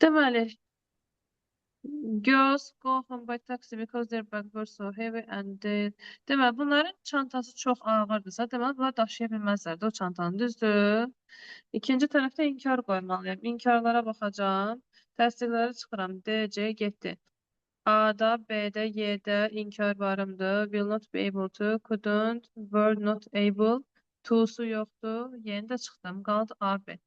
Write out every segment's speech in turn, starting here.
Deməli, girls go home by taxi because their bags were so heavy and deməli, bunların çantası çox ağırdırsa, deməli, bunlar daşıya bilməzlər də o çantanı, düzdür? İkinci tərəfdə inkar qoymalıyam. İnkarlara baxacağım. Təsdiqləri çıxıram. D, C, getdi. A'da, B'də, Y'də inkar varımdır. Will not be able to, couldn't, were not able. To'su yoxdur. Yeni də çıxdım. Qaldı A, B.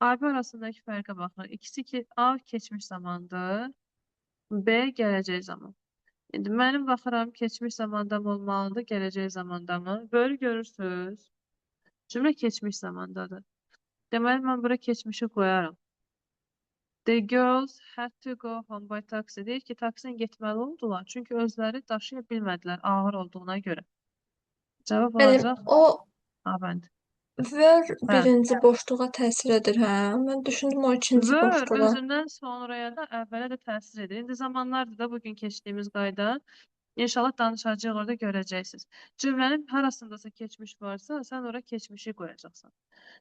A, B arasındakı fərqə baxın. İkisi ki, A keçmiş zamandır. B gələcək zaman. İndi mənim baxıram, keçmiş zamanda mı olmalıdır, gələcək zamanda mı? Böyle görürsünüz. Cümlə keçmiş zamandadır. Deməli, mən bura keçmişi qoyarım. The girls had to go home by taxi. Deyir ki, taksin getməli oldular. Çünki özləri daşıya bilmədilər ağır olduğuna görə. Cavab Bəli, olacaq o A bəndi. ver Hə. birinci boşluğa təsir edir, hə? Mən düşündüm o ikinci Were boşluğa. özündən sonraya da əvvələ də təsir edir. İndi zamanlardır da bugün keçdiyimiz qayda. İnşallah danışacağıq orada görəcəksiniz. Cümlənin harasındasa keçmiş varsa, sən ora keçmişi qoyacaqsan.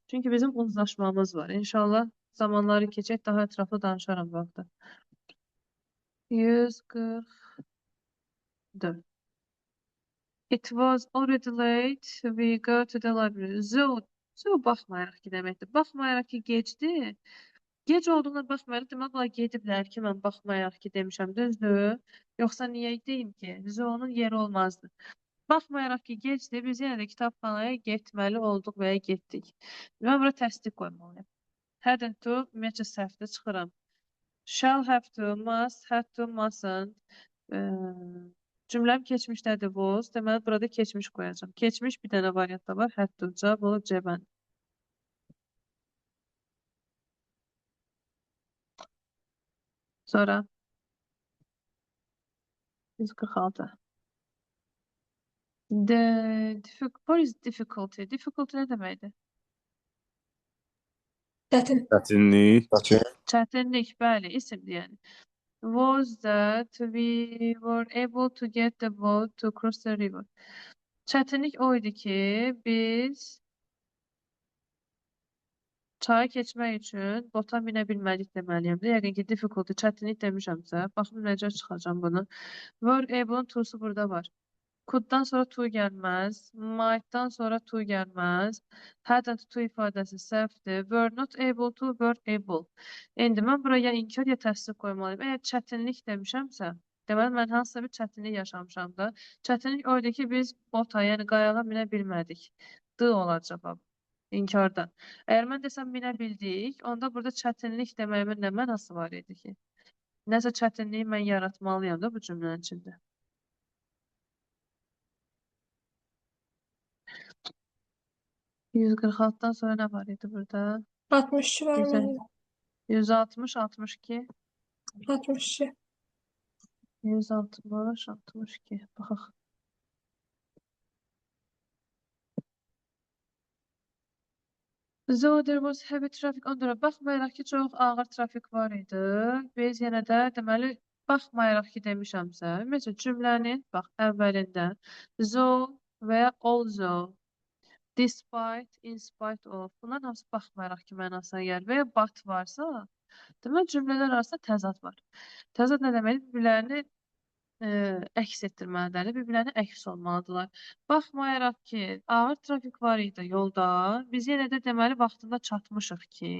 Çünki bizim uzlaşmamız var. İnşallah zamanları keçək, daha ətraflı danışaram bu haqda. 144. It was already late. We go to the library. So baxmayaraq ki deməkdir. Baxmayaraq ki gecdir. Gec olduğuna baxmayaraq demək olar gediblər ki, mən baxmayaraq ki demişəm, düzdür? Yoxsa niyə deyim ki? Zo'nun yeri olmazdı. Baxmayaraq ki gecdir, biz yenə də kitabxanaya getməli olduq və ya getdik. Mən bura təsdiq qoymalıyam. Hadn't to, ümumiyyətcə səhvdə çıxıram. Shall have to, must, had to, mustn't. Cümləm keçmişdədir was. Deməli, burada keçmiş qoyacağım. Keçmiş bir dənə variantda var. Had to, cavab olur C bəndi. Sonra 146. What is difficulty? Difficulty nə deməkdir? Çətin. Çətinlik. Çətinlik, bəli, isimdir yəni. Was that we were able to get the boat to cross the river. Çətinlik o idi ki, biz çayı keçmək üçün bota minə bilmədik deməliyəm də. Yəqin ki, difficulty, çətinlik demişəmsə, baxım necə çıxacam bunu. Were able-un to'su burada var. Could'dan sonra to gəlməz. Might'dan sonra to gəlməz. Hadn't to ifadəsi səhvdir. Were not able to, were able. İndi mən buraya inkar ya təsdiq qoymalıyım. Əgər çətinlik demişəmsə, deməli mən hansısa bir çətinlik yaşamışam da. Çətinlik oydu ki, biz bota, yəni qayağa minə bilmədik. D olar cavab. İnkardan. Əgər mən desəm minə bildik, onda burada çətinlik deməyimin nə mənası var idi ki? Nəsə çətinliyi mən yaratmalıyam da bu cümlənin içində. 146'dan sonra ne var idi burada? 62 var Güzel. məndə. 160, 62. 62. 160, 62. Baxaq. So there was heavy traffic on the road. Baxmayaraq ki, çox ağır trafik var idi. Biz yenə də deməli, baxmayaraq ki demişəmsə, məsələn, cümlənin bax əvvəlində so və ya also, despite, in spite of, bunların hamısı baxmayaraq ki mənasına gəlir və ya but varsa, deməli cümlələr arasında təzad var. Təzad nə deməkdir? Bir-birlərini əks etdirməlidirlər, bir-birlərinə əks olmalıdırlar. Baxmayaraq ki, ağır trafik var idi yolda, biz yenə də deməli vaxtında çatmışıq ki,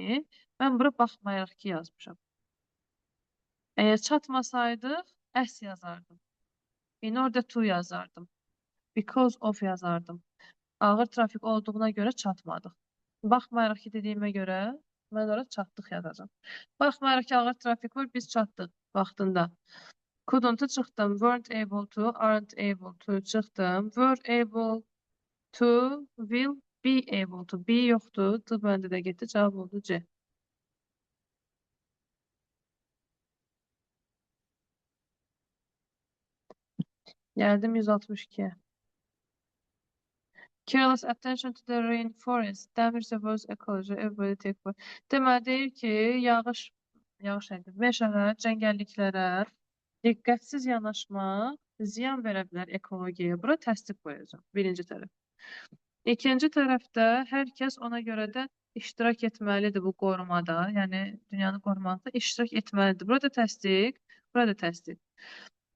mən bura baxmayaraq ki yazmışam. Əgər çatmasaydıq, as yazardım. In order to yazardım. Because of yazardım. Ağır trafik olduğuna görə çatmadıq. Baxmayaraq ki dediyimə görə, mən ora çatdıq yazacağam. Baxmayaraq ki ağır trafik var, biz çatdıq vaxtında. Couldn't çıxdım. Weren't able to, aren't able to çıxdım. Were able to, will be able to. Be yoxdur. D bəndə də getdi. Cavab oldu C. Gəldim 162-yə. Careless attention to the rainforest. Damage the world's ecology. Everybody take part. Deməli deyir ki, yağış nədir? Meşələrə, cəngəlliklərə diqqətsiz yanaşmaq ziyan verə bilər ekologiyaya. Bura təsdiq qoyacağım. Birinci tərəf. İkinci tərəfdə hər kəs ona görə də iştirak etməlidir bu qorumada, yəni dünyanı qorumakda iştirak etməlidir. Burada təsdiq, burada təsdiq.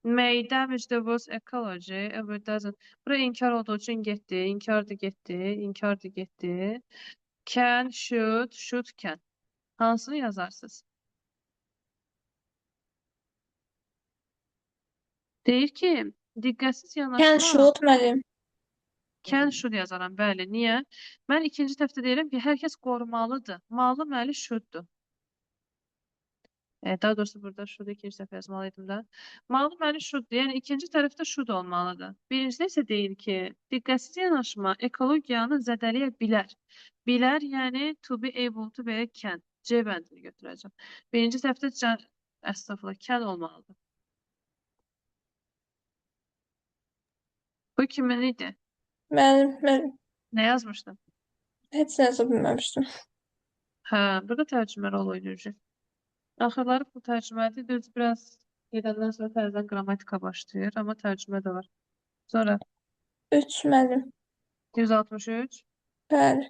May damage the world's ecology if it doesn't. Bura inkar olduğu üçün getdi, inkar da getdi, inkar da getdi. Can, should, can. Hansını yazarsınız? Deyir ki, diqqətsiz Can yanaşma. should müəllim. Can should yazaram, bəli. Niyə? Mən ikinci dəfə deyirəm ki, hər kəs qorumalıdır. Malı məli shoulddur. Daha doğrusu burada should ikinci dəfə yazmalıydım da. Malı məli shoulddur. Yəni ikinci tərəfdə should olmalıdır. Birincidə isə deyir ki, diqqətsiz yanaşma ekologiyanı zədələyə bilər. Bilər, yəni to be able to və ya can. C bəndini götürəcəm. Birinci səhvdə can, əstəğfurullah, can olmalıdır. Bu kimin idi? Mən Nə yazmışdım? heç nə yaza bilməmişdim. Hə, burada tərcümə rol oynayacaq. Axırları bu tərcümədir. Düz biraz gedəndən sonra təzədən qrammatika başlayır, amma tərcümə də var. Sonra 3 müəllim. 163. Bəli.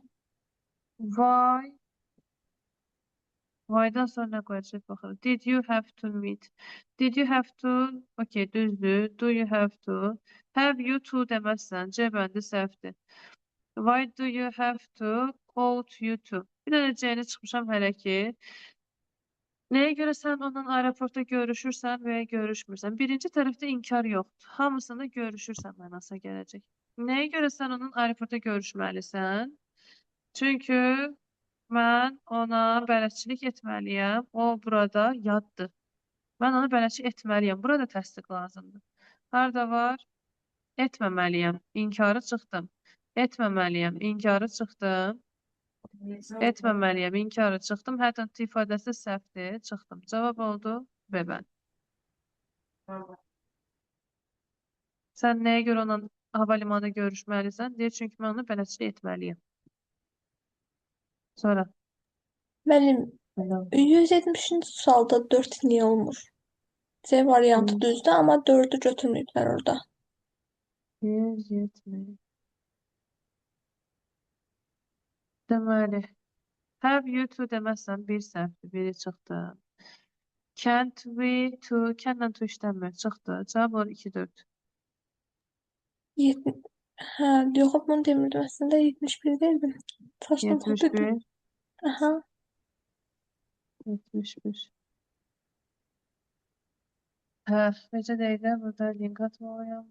Why? Why'dan sonra nə qoyacaq baxırıq. Did you have to meet? Did you have to? Okay, düzdür. Do you have to? Have you to deməzsən. C bəndi səhvdir. Why do you have to? Ought you to? Bir dənə C-ni çıxmışam hələ ki. Nəyə görə sən ondan aeroportda görüşürsən və ya görüşmürsən? Birinci tərəfdə inkar yoxdur. Hamısında görüşürsən mənasına gələcək. Nəyə görə sən onun aeroportda görüşməlisən? Çünki mən ona bələdçilik etməliyəm. O burada yaddır. Mən onu bələdçi etməliyəm. Burada təsdiq lazımdır. Harada var? Etməməliyəm. İnkarı çıxdım. Etməməliyəm. İnkarı çıxdım. Etməməliyəm. İnkarı çıxdım. Hətta ifadəsi səhvdir. Çıxdım. Cavab oldu və mən. Sən nəyə görə onunla havalimanında görüşməlisən? Deyir, çünki mən onu bələdçilik etməliyəm. Sonra. Müəllim, 170-ci sualda 4 niyə olmur? C variantı düzdür, amma 4-ü götürməyiblər orada. 170. Deməli, have you to deməzsən bir səhvdir, biri çıxdı. Can't we to, can'la to işlənmir, çıxdı. Cavab olur 2-4. Hə, yox, bunu demirdim əslində 71 deyildim. Saçma 71. Aha. 71. Hə, necə dəqiqə burada link atmalıyam.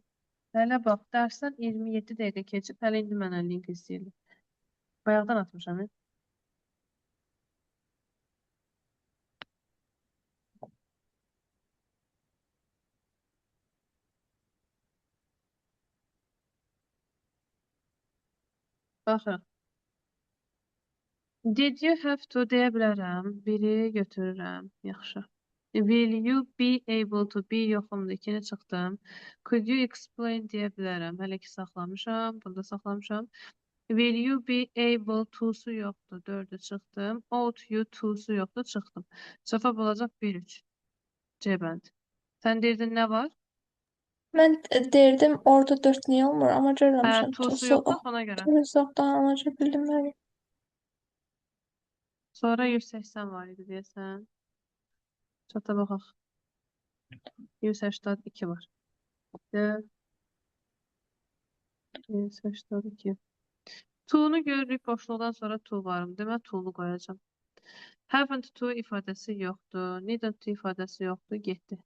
Hələ bax, dərsdən 27 dəqiqə keçib, hələ indi mənə link istəyirlər. Bayaqdan atmışam. Baxın. Did you have to deyə bilərəm. Biri götürürəm. Yaxşı. Will you be able to be yoxumdur. İkini çıxdım. Could you explain deyə bilərəm. Hələ ki saxlamışam. Bunu da saxlamışam. Will you be able to-su yoxdur. 4-ü çıxdım. Ought you to-su yoxdur. Çıxdım. Cavab olacaq 1-3. C bənd. Sən deyirdin nə var? Mən deyirdim orada 4 niyə olmur, amma görməmişəm. To-su yoxdur ona görə. Uzaqdan anlaca bildim mən. Sonra 180 var idi deyəsən. Çata baxaq. 182 var. 182. To'nu görürük. Boşluqdan sonra to varım. Demək to'lu qoyacağım. Haven't to ifadəsi yoxdur. Needn't to ifadəsi yoxdur. Getdi.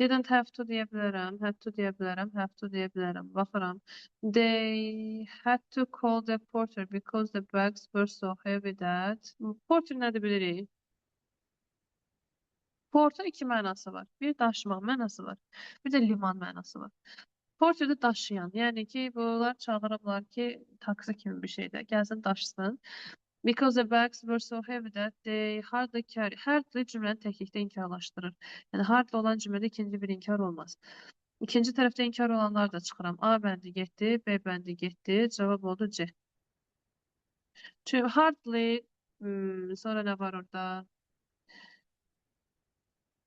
Didn't have to deyə bilərəm. Had to deyə bilərəm. Have to deyə bilərəm. Baxıram. They had to call the porter because the bags were so heavy that... Porter nədir bilirik? Porter iki mənası var. Bir daşımaq mənası var. Bir də liman mənası var. Porterdə daşıyan. Yəni ki, bunlar çağırıblar ki, taksi kimi bir şeydə. Gəlsin daşısın. Because the bags were so heavy that they hardly carry. Hardly cümləni təklikdə inkarlaşdırır. Yəni hardly olan cümlədə ikinci bir inkar olmaz. İkinci tərəfdə inkar olanlar da çıxıram. A bəndi getdi, B bəndi getdi. Cavab oldu C. Çünki hardly sonra nə var orada?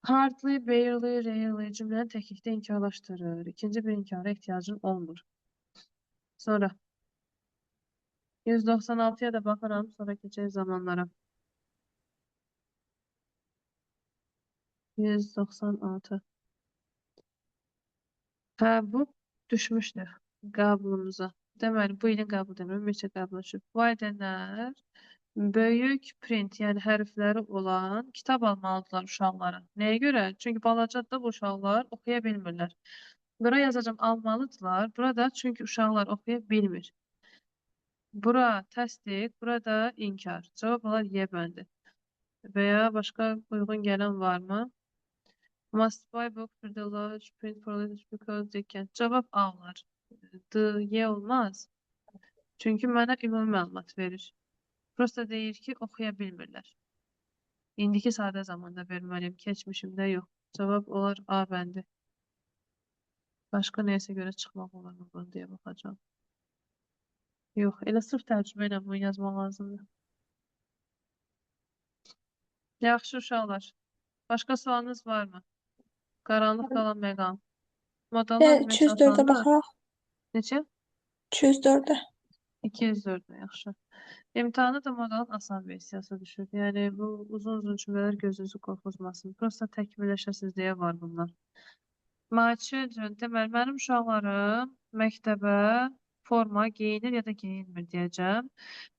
Hardly, barely, rarely cümləni təklikdə inkarlaşdırır. İkinci bir inkara ehtiyacın olmur. Sonra 196'ya da baxıram, sonra keçək zamanlara. 196. Hə, bu düşmüşdür qəbulumuza. Deməli, bu ilin qəbul demirəm, neçə qəbul düşüb. Valideynlər böyük print, yəni hərfləri olan kitab almalıdırlar uşaqlara. Nəyə görə? Çünki balacadır da bu uşaqlar oxuya bilmirlər. Bura yazacağım almalıdırlar. Burada çünki uşaqlar oxuya bilmir. Bura təsdiq, burada inkar. Cavab olar Y bəndi. Və ya başqa uyğun gələn varmı? Must buy book for the large print for letters because they can. Cavab A olar. D, Y olmaz. Çünki mənə ümumi məlumat verir. Prosta deyir ki, oxuya bilmirlər. İndiki sadə zamanda verməliyim, keçmişimdə yox. Cavab olar A bəndi. Başqa nəyəsə görə çıxmaq olar mı bunu deyə baxacağım. Yox, elə sırf tərcümə ilə bunu yazmaq lazımdır. Yaxşı uşaqlar. Başqa sualınız varmı? Qaranlıq qalan məqam. Modallar Yəni demək 204-ə asandır. baxaq. Neçə? 204-ə. 204, yaxşı. İmtahana da modalın asan versiyası düşür. Yəni bu uzun cümlələr gözünüzü qorxutmasın. Prosta təkmilləşəsiz deyə var bunlar. My children, deməli mənim uşaqlarım məktəbə forma geyinir ya da geyinmir deyəcəm.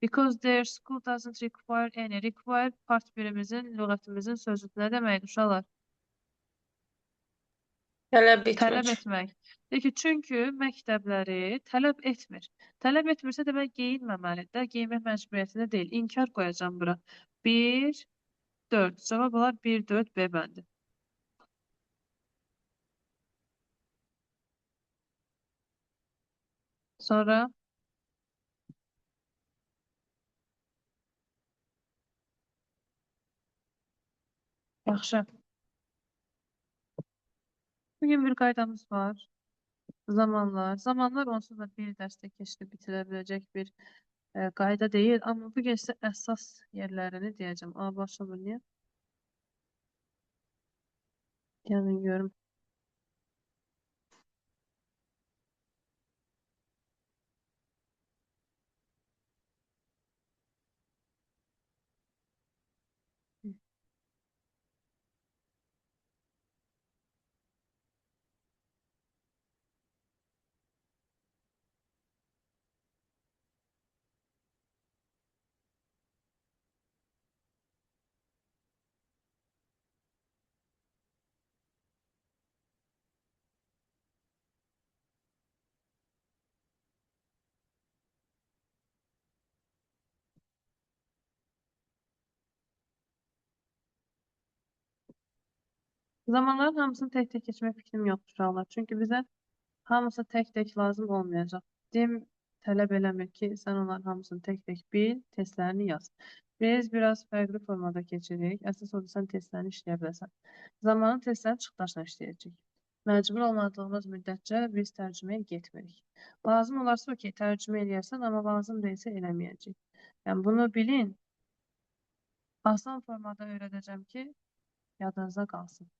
Because their school doesn't require any. Require part birimizin, lüğətimizin sözüdür. Nə deməkdir uşaqlar? Tələb Tələb etmək. etmək. Deyir ki, çünki məktəbləri tələb etmir. Tələb etmirsə demək geyinməməlidir də, geyinmək məcburiyyətində deyil. İnkar qoyacağım bura. 1, 4. Cavab olar 1, 4, B bəndi. Sonra yaxşı. Bugün bir qaydamız var. Zamanlar. Zamanlar onsuz da bir dərsdə keçilib bitirə biləcək bir qayda deyil. Amma bugün sizə əsas yerlərini deyəcəm. A, başlamır niyə? Gəlin görüm. Zamanların hamısını tek keçmək fikrim yoxdur uşaqlar. Çünki bizə hamısı tek lazım olmayacaq. Dem tələb eləmir ki, sən onların hamısını tek bil, testlərini yaz. Biz biraz fərqli formada keçirik. Əsas odur sən testlərini işləyə biləsən. Zamanın testlərini çıxdaşla işləyəcək. Məcbur olmadığımız müddətcə biz tərcüməyə getmirik. Lazım olarsa okey, tərcümə eləyərsən, amma lazım deyilsə eləməyəcək. Yəni bunu bilin. Asan formada öyrədəcəm ki, yadınıza qalsın.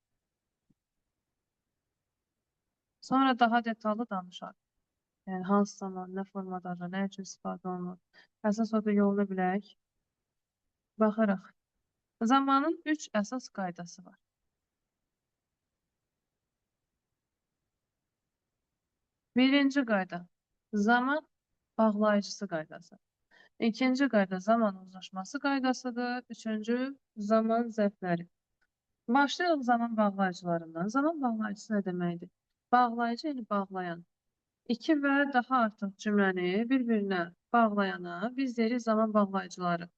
Sonra daha detallı danışar. Yəni hansı zaman, nə formadadır, nə üçün istifadə olunur. Əsas odur yolunu bilək. Baxırıq. Zamanın 3 əsas qaydası var. Birinci qayda zaman bağlayıcısı qaydası. İkinci qayda zaman uzlaşması qaydasıdır. Üçüncü zaman zərfləri. Başlayalım zaman bağlayıcılarından. Zaman bağlayıcısı nə deməkdir? Bağlayıcı yəni bağlayan. İki və daha artıq cümləni bir-birinə bağlayana biz deyirik zaman bağlayıcıları.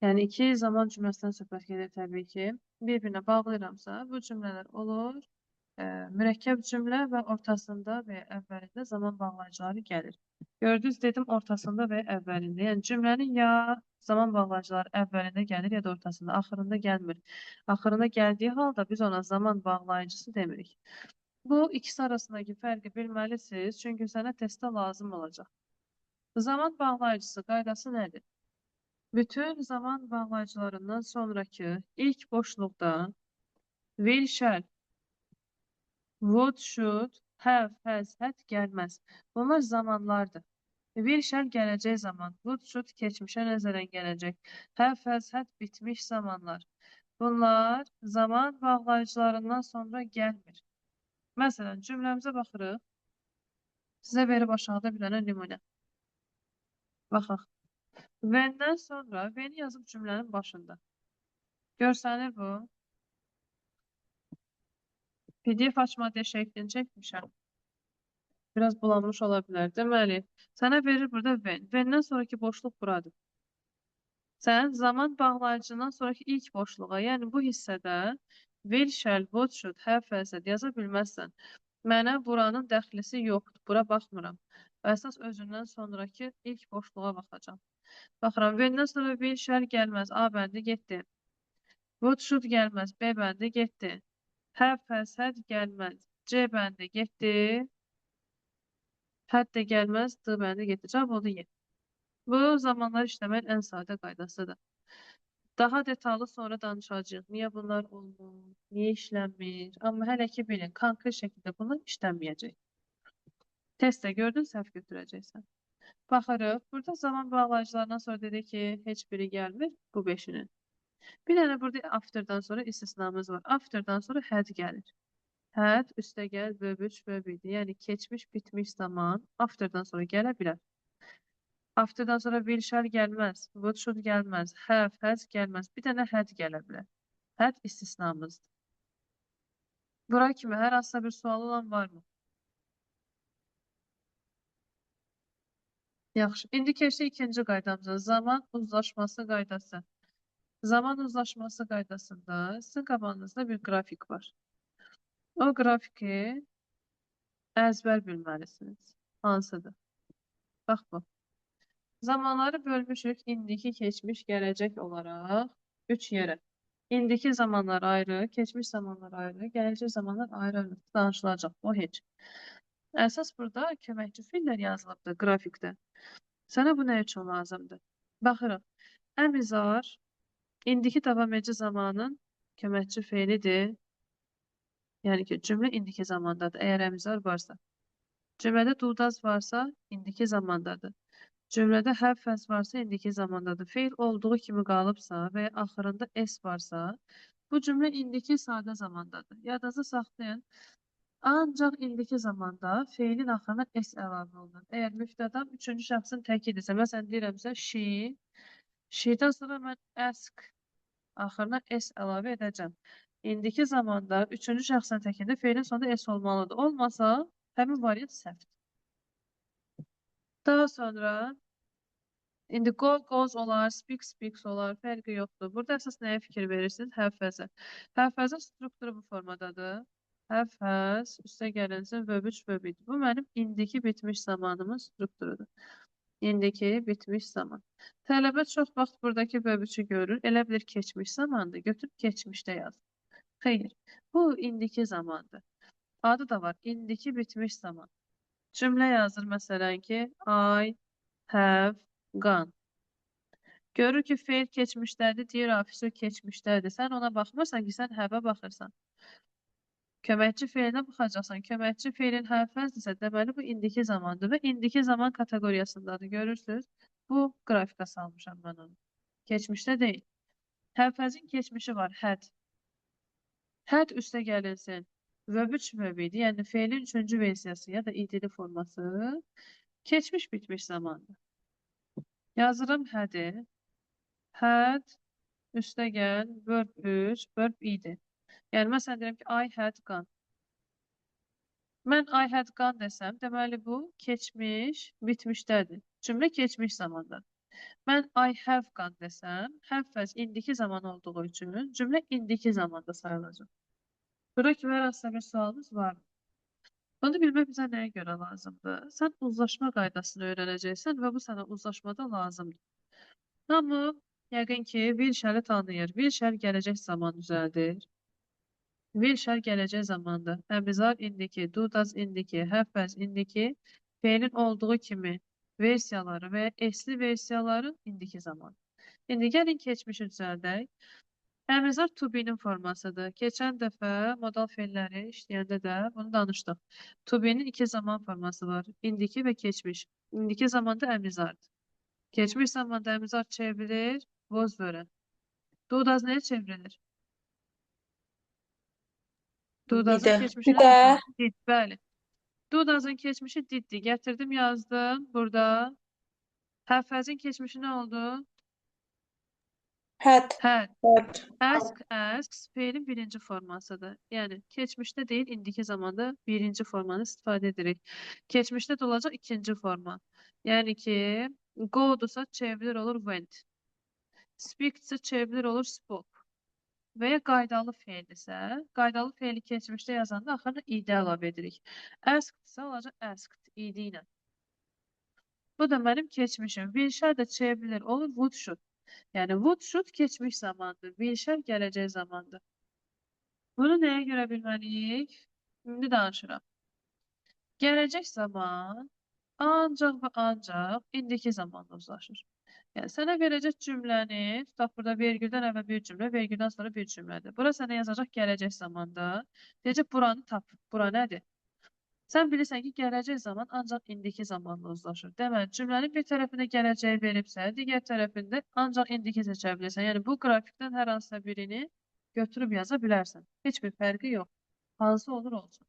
Yəni iki zaman cümləsindən söhbət gedir təbii ki. Bir-birinə bağlayıramsa bu cümlələr olur. Mürəkkəb cümlə və ortasında və əvvəlində zaman bağlayıcıları gəlir. Gördünüz dedim ortasında və əvvəlində. Yəni cümlənin ya zaman bağlayıcıları əvvəlində gəlir ya da ortasında, axırında gəlmir. Axırında gəldiyi halda biz ona zaman bağlayıcısı demirik. Bu ikisi arasındakı fərqi bilməlisiniz, çünki sənə testdə lazım olacaq. Zaman bağlayıcısı qaydası nədir? Bütün zaman bağlayıcılarından sonraki ilk boşluqda will, shall, would, should, have, has, had gəlməz. Bunlar zamanlardır. Will shall gələcək zaman. Would should keçmişə nəzərən gələcək. Have has had bitmiş zamanlar. Bunlar zaman bağlayıcılarından sonra gəlmir. Məsələn, cümləmizə baxırıq. Sizə verib aşağıda bir dənə nümunə. Baxaq. When'dən sonra when yazıb cümlənin başında. Görsənir bu. PDF açmadığı şəklini çəkmişəm. Biraz bulanmış ola bilər. Deməli, sənə verir burada when. When'dən sonraki boşluq buradır. Sən zaman bağlayıcından sonraki ilk boşluğa, yəni bu hissədə will, shall, would, should, have, has yaza bilməzsən. Mənə buranın dəxlisi yoxdur. Bura baxmıram. Əsas özündən sonraki ilk boşluğa baxacam. Baxıram. When'dən sonra will, shall gəlməz. A bəndi getdi. Would, should gəlməz. B bəndi getdi. Have, has, had gəlməz. C bəndi getdi. Had də gəlməz. D bəndi getdi. Cavab oldu Y. Bu zamanlar işləməyin ən sadə qaydasıdır. Daha detallı sonra danışacağıq. Niyə bunlar olmur, niyə işlənmir. Amma hələ ki bilin, konkret şəkildə bunlar işlənməyəcək. Testdə gördün, səhv götürəcəksən. Baxırıq, burada zaman bağlayıcılarından sonra dedi ki, heç biri gəlmir, bu 5-inin. Bir dənə burada afterdan sonra istisnamız var. Afterdan sonra had gəlir. Had üstəgəl V3 V1-dir. Yəni keçmiş, bitmiş zaman afterdan sonra gələ bilər. Afterdan sonra will, shall gəlməz. Would, should gəlməz. Have, has gəlməz. Bir dənə had gələ bilər. Had istisnamızdır. Bura kimi hər hansısa bir sual olan varmı? Yaxşı. İndi keçdik ikinci qaydamıza. Zaman uzlaşması qaydası. Zaman uzlaşması qaydasında sizin qabağınızda bir qrafik var. O qrafiki əzbər bilməlisiniz. Hansıdır? Bax bu. Zamanları bölmüşük indiki, keçmiş, gələcək olaraq 3 yerə. İndiki zamanlar ayrı, keçmiş zamanlar ayrı, gələcək zamanlar ayrı danışılacaq. O heç. Əsas burada köməkçi fiillər yazılıbdır qrafikdə. Sənə bu nə üçün lazımdır? Baxırıq. Əmizar indiki davam edici zamanın köməkçi feilidir. Yəni ki, cümlə indiki zamandadır, əgər əmizar varsa. Cümlədə dudaz varsa, indiki zamandadır. Cümlədə have, has varsa, indiki zamandadır. Feil olduğu kimi qalıbsa və ya axırında s varsa, bu cümlə indiki sadə zamandadır. Yadınızda saxlayın. Ancaq indiki zamanda feilin axırına s əlavə olunur. Əgər müftədam üçüncü şəxsin təkidirsə, məsələn deyirəmsə she, she'dən sonra mən ask axırına s əlavə edəcəm. İndiki zamanda üçüncü şəxsin təkində feilin sonunda s olmalıdır. Olmasa, həmin variant səhvdir. Daha sonra indi go, goes olar, speak, speaks olar, fərqi yoxdur. Burada əsas nəyə fikir verirsiniz? Have-has'ə. Have-has'ın strukturu bu formadadır. Have, has, üstə gəlinsin, V3, V1. Bu mənim indiki bitmiş zamanımın strukturudur. İndiki bitmiş zaman. Tələbə çox vaxt buradakı V3-ü görür. Elə bilir keçmiş zamandır. Götürüb keçmişdə yaz. Xeyr. Bu indiki zamandır. Adı da var. İndiki bitmiş zaman. Cümlə yazır məsələn ki, I have gone. Görür ki, feil keçmişdədir, deyir, afisör keçmişdədir. Sən ona baxmırsan ki, sən have-ə baxırsan. Köməkçi feilinə baxacaqsan. Köməkçi feilin have-həzdirsə, deməli bu indiki zamandır və indiki zaman kateqoriyasındadır. Görürsünüz? Bu qrafika salmışam mən onu. Keçmişdə deyil. Have-həzin keçmişi var, had. Had üstə gəlinsin. V3 V1-dir, yəni feilin üçüncü versiyası ya da idili forması keçmiş bitmiş zamandır. Yazırım had-i. Had üstə gəl, verb 3, verb idi. Yəni, məsələn, deyirəm ki, I had gone. Mən I had gone desəm, deməli bu keçmiş, bitmişdədir. Cümlə keçmiş zamandadır. Mən I have gone desəm, have indiki zaman olduğu üçün cümlə indiki zamanda sayılacaq. Bura kimi hər hansısa bir sualımız var mı? Bunu bilmək bizə nəyə görə lazımdır? Sən uzlaşma qaydasını öyrənəcəksən və bu sənə uzlaşmada lazımdır. Amma yəqin ki, will shall-i tanıyır. Will shall gələcək zaman düzəldir. Will shall gələcək zamandır. Əmizar indiki, do does indiki, have has indiki, feilin olduğu kimi versiyaları və esli versiyaların indiki zaman. İndi gəlin keçmişi düzəldək. Əmizar to be'nin formasıdır. Keçən dəfə modal fe'lləri işləyəndə də bunu danışdıq. To be'nin iki zaman forması var. İndiki və keçmiş. İndiki zamanda əmizardır. Keçmiş zamanda əmizar çevrilir, was were. Do does nəyə çevrilir? Do does'ın Dide. keçmişi Bir də nədir? Did, bəli. Do does'ın keçmişi diddir. Gətirdim, yazdım. Burada have has'in keçmişi nə oldu? had. Had. Had. Ask, asks fe'lin birinci formasıdır. Yəni keçmişdə deyil, indiki zamanda birinci formanı istifadə edirik. Keçmişdə də olacaq ikinci forma. Yəni ki, go'dursa çevrilir olur went. Speak'dirsə çevrilir olur spoke. Və ya qaydalı fe'ldirsə, qaydalı fe'li keçmişdə yazanda axırına id əlavə edirik. Asked-dirsə olacaq asked, id ilə. Bu da mənim keçmişim. Will shall da çevrilir olur would should. Yəni would should keçmiş zamandır. Will shall gələcək zamandır. Bunu nəyə görə bilməliyik? İndi danışıram. Gələcək zaman ancaq və ancaq indiki zamanla uzlaşır. Yəni sənə verəcək cümləni, tutaq burada vergüldən əvvəl bir cümlə, vergüldən sonra bir cümlədir. Bura sənə yazacaq gələcək zamanda. Deyəcək buranı tap. Bura nədir? Sən bilirsən ki, gələcək zaman ancaq indiki zamanla uzlaşır. Deməli, cümlənin bir tərəfində gələcəyi veribsə, digər tərəfində ancaq indiki seçə bilirsən. Yəni bu qrafikdən hər hansısa birini götürüb yaza bilərsən. Heç bir fərqi yox. Hansı olur olsun.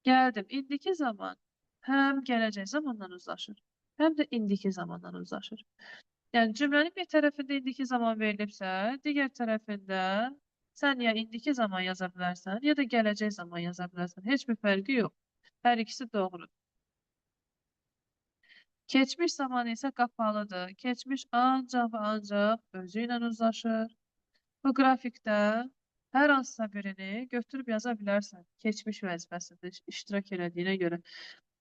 Gəldim. İndiki zaman həm gələcək zamandan uzlaşır, həm də indiki zamandan uzlaşır. Yəni cümlənin bir tərəfində indiki zaman verilibsə, digər tərəfində sən ya indiki zaman yaza bilərsən, ya da gələcək zaman yaza bilərsən. Heç bir fərqi yox. Hər ikisi doğrudur. Keçmiş zaman isə qapalıdır. Keçmiş ancaq və ancaq özü ilə uzlaşır. Bu qrafikdə hər hansısa birini götürüb yaza bilərsən. Keçmiş vəzifəsində iştirak elədiyinə görə.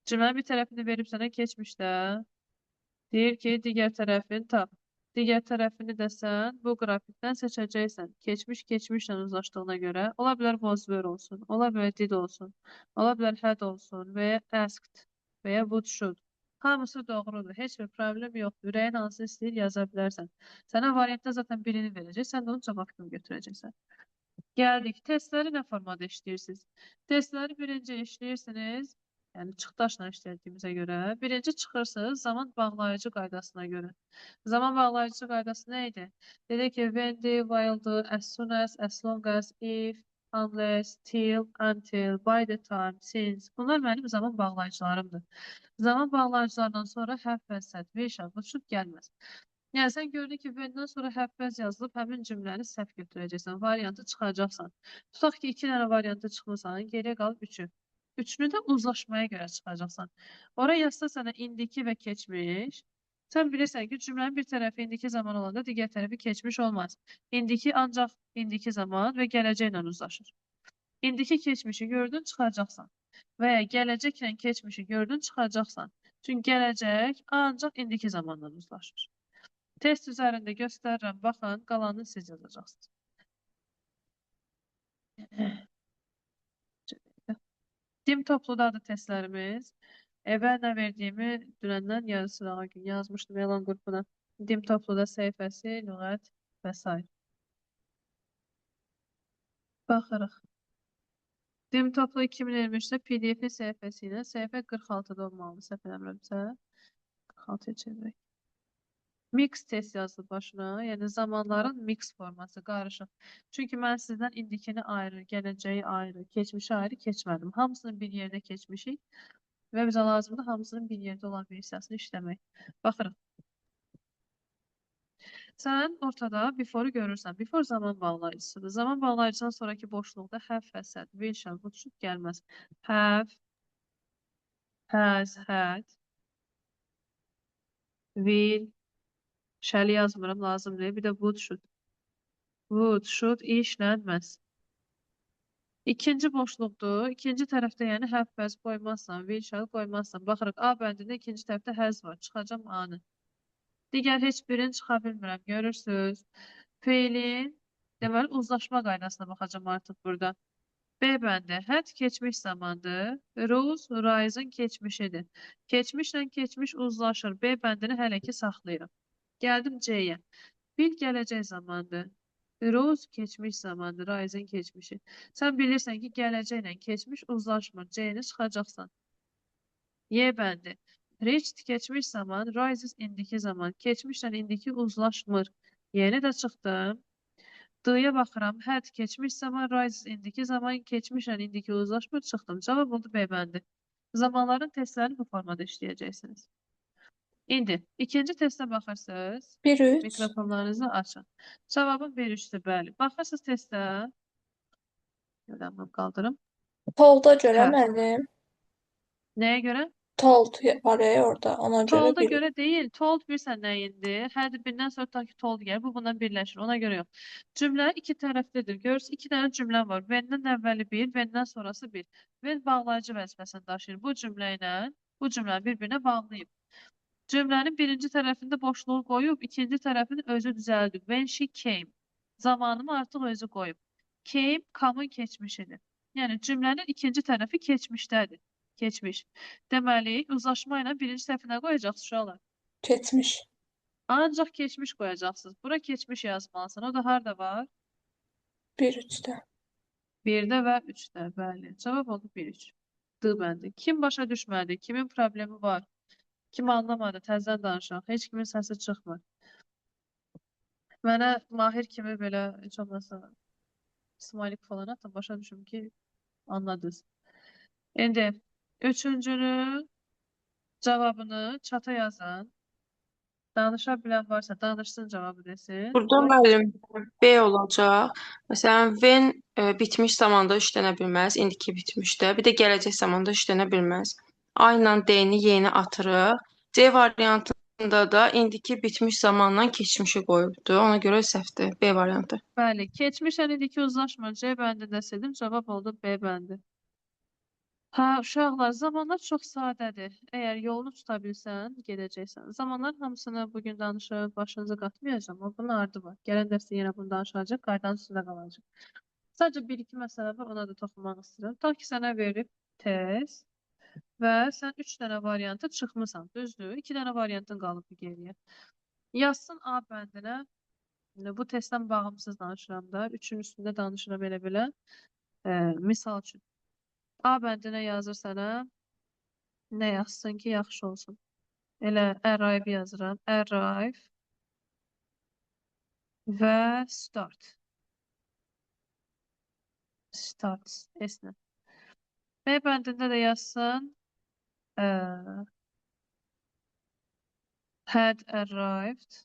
Cümlənin bir tərəfini verib sənə keçmişdə deyir ki, digər tərəfini tap. Digər tərəfini də sən bu qrafikdən seçəcəksən. Keçmiş keçmişlə uzlaşdığına görə ola bilər was were olsun, ola bilər did olsun, ola bilər had olsun və ya asked və ya would should. Hamısı doğrudur. Heç bir problem yoxdur. Ürəyin hansı istəyir yaza bilərsən. Sənə variantda zaten birini verəcək. Sən də onun cavab kimi götürəcəksən. Gəldik. Testləri nə formada işləyirsiniz? Testləri birinci işləyirsiniz. Yəni çıxdaşla işlədiyimizə görə. Birinci çıxırsınız zaman bağlayıcı qaydasına görə. Zaman bağlayıcı qaydası nə idi? Dedik ki, when-di, while-di, as soon as long as, if, unless, till, until, by the time, since. Bunlar mənim zaman bağlayıcılarımdır. Zaman bağlayıcılardan sonra have və set, wish, should gəlməz. Yəni sən gördün ki, when-dən sonra have vəz yazılıb, həmin cümləni səhv götürəcəksən, variantı çıxacaqsan. Tutaq ki, 2 dənə variantı çıxmısan, geriyə qalıb 3-ü. Üçünü də uzlaşmaya görə çıxacaqsan. Oraya yazsa sənə indiki və keçmiş. Sən bilirsən ki, cümlənin bir tərəfi indiki zaman olanda digər tərəfi keçmiş olmaz. İndiki ancaq indiki zaman və gələcəklə uzlaşır. İndiki keçmişi gördün, çıxacaqsan. Və ya gələcəklə keçmişi gördün, çıxacaqsan. Çünki gələcək ancaq indiki zamanla uzlaşır. Test üzərində göstərirəm. Baxın, qalanını siz yazacaqsınız. Dim topludadır testlərimiz. Evə nə verdiyimi dünəndən yarısı daha gün yazmışdım elan qrupuna. Dim topluda səhifəsi, lüğət və s. Baxırıq. Dim toplu 2023-də PDF səhifəsi ilə səhifə 46-da olmalı, səhv eləmirəmsə. 46-ya çevirək. Mix test yazdı başına, yəni zamanların mix forması, qarışıq. Çünki mən sizdən indikini ayrı, gələcəyi ayrı, keçmişi ayrı keçmədim. Hamısını bir yerdə keçmişik və bizə lazımdır hamısının bir yerdə olan versiyasını işləmək. Baxırıq. Sən ortada before-u görürsən. Before zaman bağlayıcısıdır. Zaman bağlayıcıdan sonraki boşluqda have, has, will, shall, would, should gəlməz. Have, has, had, will, shall yazmıram, lazım deyil. Bir də would, should. Would, should işlənməz. İkinci boşluqdur. İkinci tərəfdə yəni have, has qoymazsan, will, shall qoymazsan. Baxırıq, A bəndində ikinci tərəfdə has var. Çıxacam A-nı. Digər heç birini çıxa bilmirəm. Görürsünüz. Feilin, deməli, uzlaşma qaydasına baxacam artıq burada. B bəndi had keçmiş zamandır. Rose, Rise'ın keçmişidir. Keçmişlə keçmiş uzlaşır. B bəndini hələ ki saxlayırım. Gəldim C-yə. Will gələcək zamandır. Rose keçmiş zamandır, Rise'in keçmişi. Sən bilirsən ki, gələcəklə keçmiş uzlaşmır. C-ni çıxacaqsan. Y bəndi. Reached keçmiş zaman, rises indiki zaman. Keçmişlə indiki uzlaşmır. Yeni də çıxdım. D-ya baxıram. Had keçmiş zaman, rises indiki zaman, keçmişlə indiki uzlaşmır. Çıxdım. Cavab oldu B bəndi. Zamanların testlərini bu formada işləyəcəksiniz. İndi ikinci testə baxırsınız. 1-3. Mikrofonlarınızı açın. Cavabın 1-3-dür, bəli. Baxırsınız testə. Yadamdan qaldırım. Tolda görə Hə. müəllim. Nəyə görə? Told var ya orada. Ona görə Told'a 1-3. göre değil. Told bilirsən nəyindir? Hər birdən sonra ta ki told gəlir. Bu bundan birləşir. Ona görə yox. Cümlə iki tərəflidir. Görürsünüz, iki dənə cümlə var. When-dən əvvəli bir, when-dən sonrası bir. When bağlayıcı vəzifəsini daşıyır. Bu cümlə ilə bu cümləni bir-birinə bağlayıb. Cümlənin birinci tərəfində boşluğu qoyub, ikinci tərəfini özü düzəldib. When she came. Zamanımı artıq özü qoyub. Came, come'ın keçmişidir. Yəni cümlənin ikinci tərəfi keçmişdədir. Keçmiş. Deməli, uzlaşma ilə birinci tərəfinə qoyacaqsınız uşaqlar. Keçmiş. Ancaq keçmiş qoyacaqsınız. Bura keçmiş yazmalısın. O da harda var? 1-3-də. 1-də və 3-də. Bəli. Cavab oldu 1-3. D bəndi. Kim başa düşmədi? Kimin problemi var? Kim anlamadı? Təzədən danışaq. Heç kimin səsi çıxmır. Mənə Mahir kimi belə heç olmasa smaylik falan atın. Başa düşüm ki anladınız. İndi üçüncünün cavabını çata yazın. Danışa bilən varsa danışsın, cavabı desin. Burada müəllim B olacaq. Məsələn, when bitmiş zamanda işlənə bilməz, indiki bitmişdə. Bir də gələcək zamanda işlənə bilməz. A ilə D-ni, Y-ni atırıq. C variantında da indiki bitmiş zamandan keçmişi qoyubdu. Ona görə səhvdir. B variantı. Bəli, keçmişlə indiki uzlaşmır. C bəndində sildim. Cavab oldu B bəndi. Hə, uşaqlar, zamanlar çox sadədir. Əgər yolunu tuta bilsən, gedəcəksən. Zamanların hamısını bugün danışıb başınıza qatmayacağam. O bunun ardı var. Gələn dərsdə yenə bunu danışacaq. Qaydanın üstündə qalacaq. Sadəcə bir-iki məsələ var, ona da toxunmaq istəyirəm. Ta ki sənə verib test və sən 3 dənə variantı çıxmısan, düzdür? 2 dənə variantın qalıb geriyə. Yazsın A bəndinə. Bu testdən bağımsız danışıram da. 3-ün üstündə danışıram elə-belə. Misal üçün. A bəndinə yazır sənə. Nə yazsın ki, yaxşı olsun. Elə arrive yazıram. Arrive və start. Start. S-nə. B bəndində də yazsın. Had arrived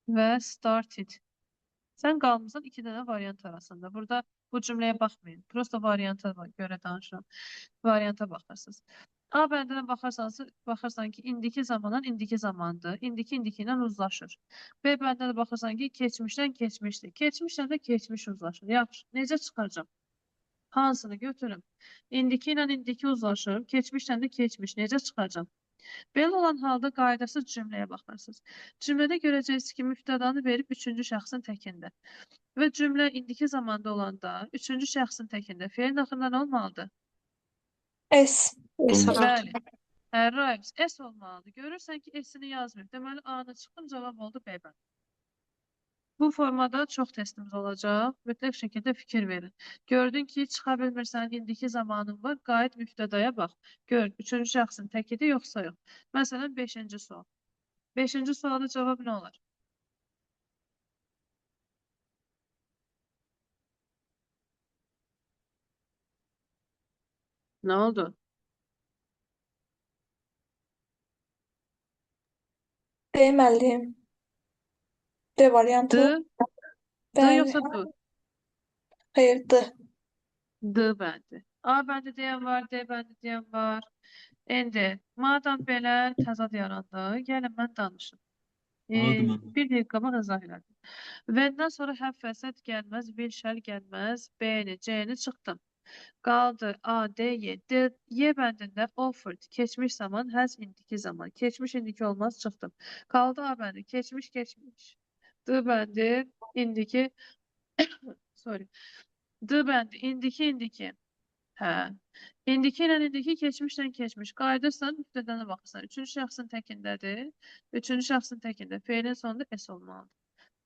və started. Sən qalmısan 2 dənə variant arasında. Burada bu cümləyə baxmayın. Prosta varianta görə danışıram. Varianta baxırsınız. A bəndinə baxırsan ki, indiki zamandan indiki zamandır. İndiki ilə uzlaşır. B bəndinə də baxırsan ki, keçmişdən keçmişdir. Keçmişlə də keçmiş uzlaşır. Yaxşı. Necə çıxacağım? Hansını götürüm? İndiki ilə indiki uzlaşır. Keçmişlə də keçmiş. Necə çıxacağım? Belə olan halda qaydasız cümləyə baxırsınız. Cümlədə görəcəksiniz ki, mübtədanı verib 3-cü şəxsin təkində. Və cümlə indiki zamanda olanda 3-cü şəxsin təkində feilin axırında nə olmalıdır? S. Bəli. Arrives. S olmalıdır. Görürsən ki, S-ini yazmıyor. Deməli, A-nı çıxdım, cavab oldu B bənd. Bu formada çox testimiz olacaq. Mütləq şəkildə fikir verin. Gördün ki, çıxa bilmirsən, indiki zamanın var. Qayıt mübtədaya bax. Gör, 3-cü şəxsin təkidir, yoxsa yox. Məsələn, 5-ci sual. 5-ci sualda cavab nə olar? Nə oldu? D müəllim. D variantı. D, D Bəli. yoxsa D? Xeyr, D. D bəndi. A bəndi deyən var, D bəndi deyən var. İndi, madam belə təzad yarandı, gəlin mən danışım. Bir dəqiqə qabaq izah elədim. Vəndən sonra həf fəsəd gəlməz, bir şəl gəlməz, B-ni, C-ni çıxdım. Qaldı A, D, Y. Y bəndində offered, keçmiş zaman, has indiki zaman. Keçmiş indiki olmaz, çıxdım. Qaldı A bəndi, keçmiş, keçmiş. D bəndi, indiki, sorry. D bəndi, indiki, indiki. Hə. İndiki ilə indiki, keçmişlə keçmiş. Qayıdırsan, mübtədənə baxırsan. Üçüncü şəxsin təkindədir. Üçüncü şəxsin təkində. Feilin sonunda S olmalıdır.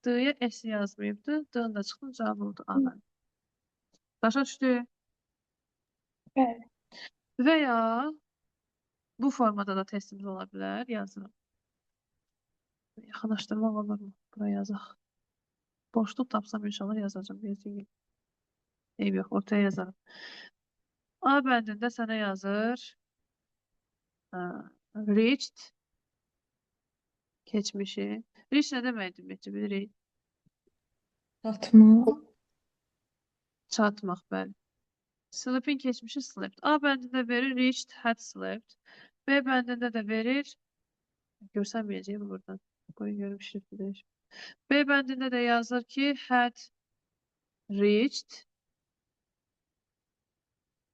D-yə S yazmayıbdı. D-nin də çıxdı, cavab oldu A bəndi. Başa düşdü? Bəli. Və ya bu formada da testimiz ola bilər. Yazıram. Yaxınlaşdırmaq olurmu? Buraya yazaq. Boşluq tapsam inşallah yazacağım. Eyb yox, ortaya yazarım. A bəndində sənə yazır. Reached. Keçmişi. Reach nə deməkdir? Ümumiyyətcə bilirik. Çatma. Çatmaq, bəli. Sleep'in keçmişi slept. A bəndində verir reached, had slept. B bəndində də verir. Görsənməyəcəyim buradan. Qoyun görüm şrifti dəyişim. B bəndində də yazır ki had reached,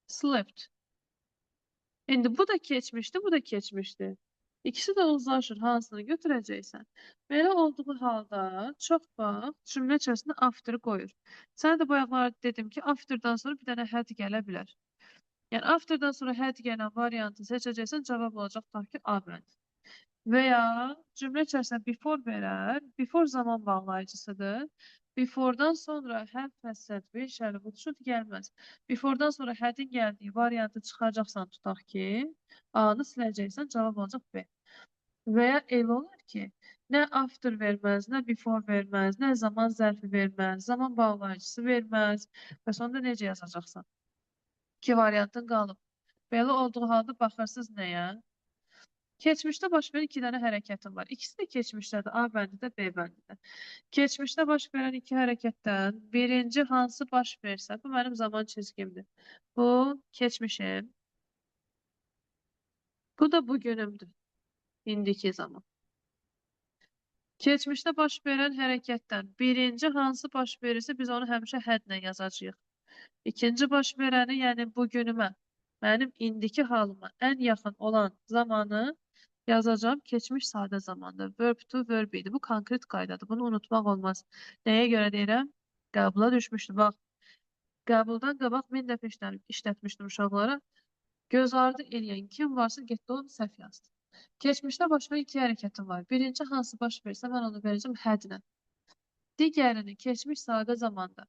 slept. İndi bu da keçmişdi, bu da keçmişdi. İkisi də uzlaşır. Hansını götürəcəksən? Belə olduğu halda çox vaxt cümlə içərisində after qoyur. Sənə də bayaqlar dedim ki, afterdan sonra bir dənə had gələ bilər. Yəni afterdan sonra had gələn variantı seçəcəksən, cavab olacaq tutaq ki, A bəndi. Və ya cümlə içərisində before verər. Before zaman bağlayıcısıdır. Before'dan sonra have fəsəd bir şəli bu şut gəlməz. Before'dan sonra had'in gəldiyi variantı çıxacaqsan tutaq ki, A-nı siləcəksən, cavab olacaq B. Və ya elə olar ki, nə after verməz, nə before verməz, nə zaman zərfi verməz, zaman bağlayıcısı verməz. Və sonunda necə yazacaqsan? İki variantın qalıb. Belə olduğu halda baxırsınız nəyə? Keçmişdə baş verən iki dənə hərəkətim var. İkisi də keçmişdədir. A bəndində, B bəndində. Keçmişdə baş verən iki hərəkətdən birinci hansı baş versə, bu mənim zaman çizgimdir. Bu keçmişim. Bu da bugünümdür. İndiki zaman. Keçmişdə baş verən hərəkətdən birinci hansı baş verirsə, biz onu həmişə hədlə yazacağıq. İkinci baş verəni, yəni bugünümə, mənim indiki halıma ən yaxın olan zamanı yazacağım keçmiş sadə zamanda. Verb to verb idi. Bu konkret qaydadır. Bunu unutmaq olmaz. Nəyə görə deyirəm? Qəbula düşmüşdü. Bax, qəbuldan qabaq 1000 dəfə işlətmişdim uşaqlara. Göz ardı eləyən kim varsa getdi onu səhv yazdı. Keçmişdə baş verən iki hərəkətim var. Birinci hansı baş verirsə mən onu verəcəm hədlə. Digərini keçmiş sadə zamanda.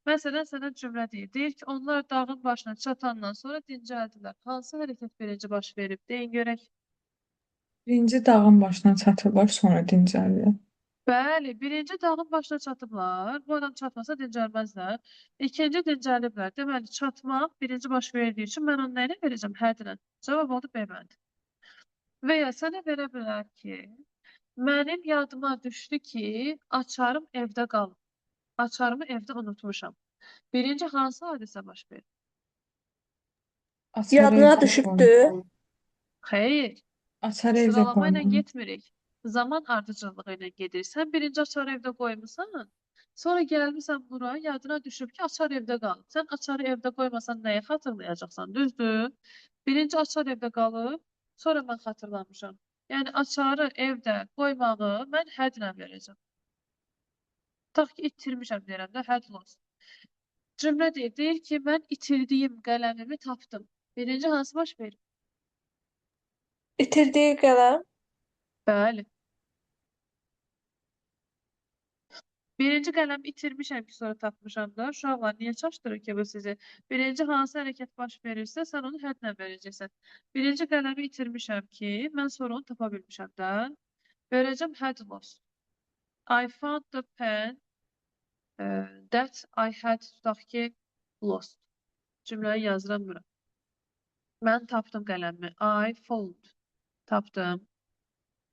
Məsələn, sənə cümlə deyir. Deyir ki, onlar dağın başına çatandan sonra dincəldilər. Hansı hərəkət birinci baş verib? Deyin görək. Birinci dağın başına çatırlar, sonra dincəlirlər. Bəli, birinci dağın başına çatıblar. Bu adam çatmasa dincəlməzlər. İkinci dincəliblər. Deməli, çatmaq birinci baş verdiyi üçün mən onu nə ilə verəcəm? Hədlə. Cavab oldu B bəndi. Və ya sənə verə bilər ki, mənim yadıma düşdü ki, açarım evdə qalıb. Açarımı evdə unutmuşam. Birinci hansı hadisə baş verir? Açar Yadına evdə düşübdü. qoy. Xeyr, Açar evdə sıralama ilə qoyma. getmirik. Zaman ardıcıllığı ilə gedirik. Sən birinci açarı evdə qoymusan, sonra gəlmirsən bura, yadına düşüb ki, açar evdə qalıb. Sən açarı evdə qoymasan nəyi xatırlayacaqsan, düzdür? Birinci açar evdə qalıb, sonra mən xatırlamışam. Yəni açarı evdə qoymağı mən hədlə verəcəm. Tutaq ki, itirmişəm deyirəm də, həd olsun. Cümlə deyir ki, mən itirdiyim qələmimi tapdım. Birinci hansı baş verir? İtirdiyi qələm. Bəli. Birinci qələmi itirmişəm ki, sonra tapmışam da. Uşaqlar, niyə çaşdırır ki bu sizi? Birinci hansı hərəkət baş verirsə, sən onu hədlə verəcəksən. Birinci qələmi itirmişəm ki, mən sonra onu tapa bilmişəm də. Verəcəm had lost. I found the pen that I had tutaq ki, lost. Cümləyi yazıram bura. Mən tapdım qələmi. I found. Tapdım.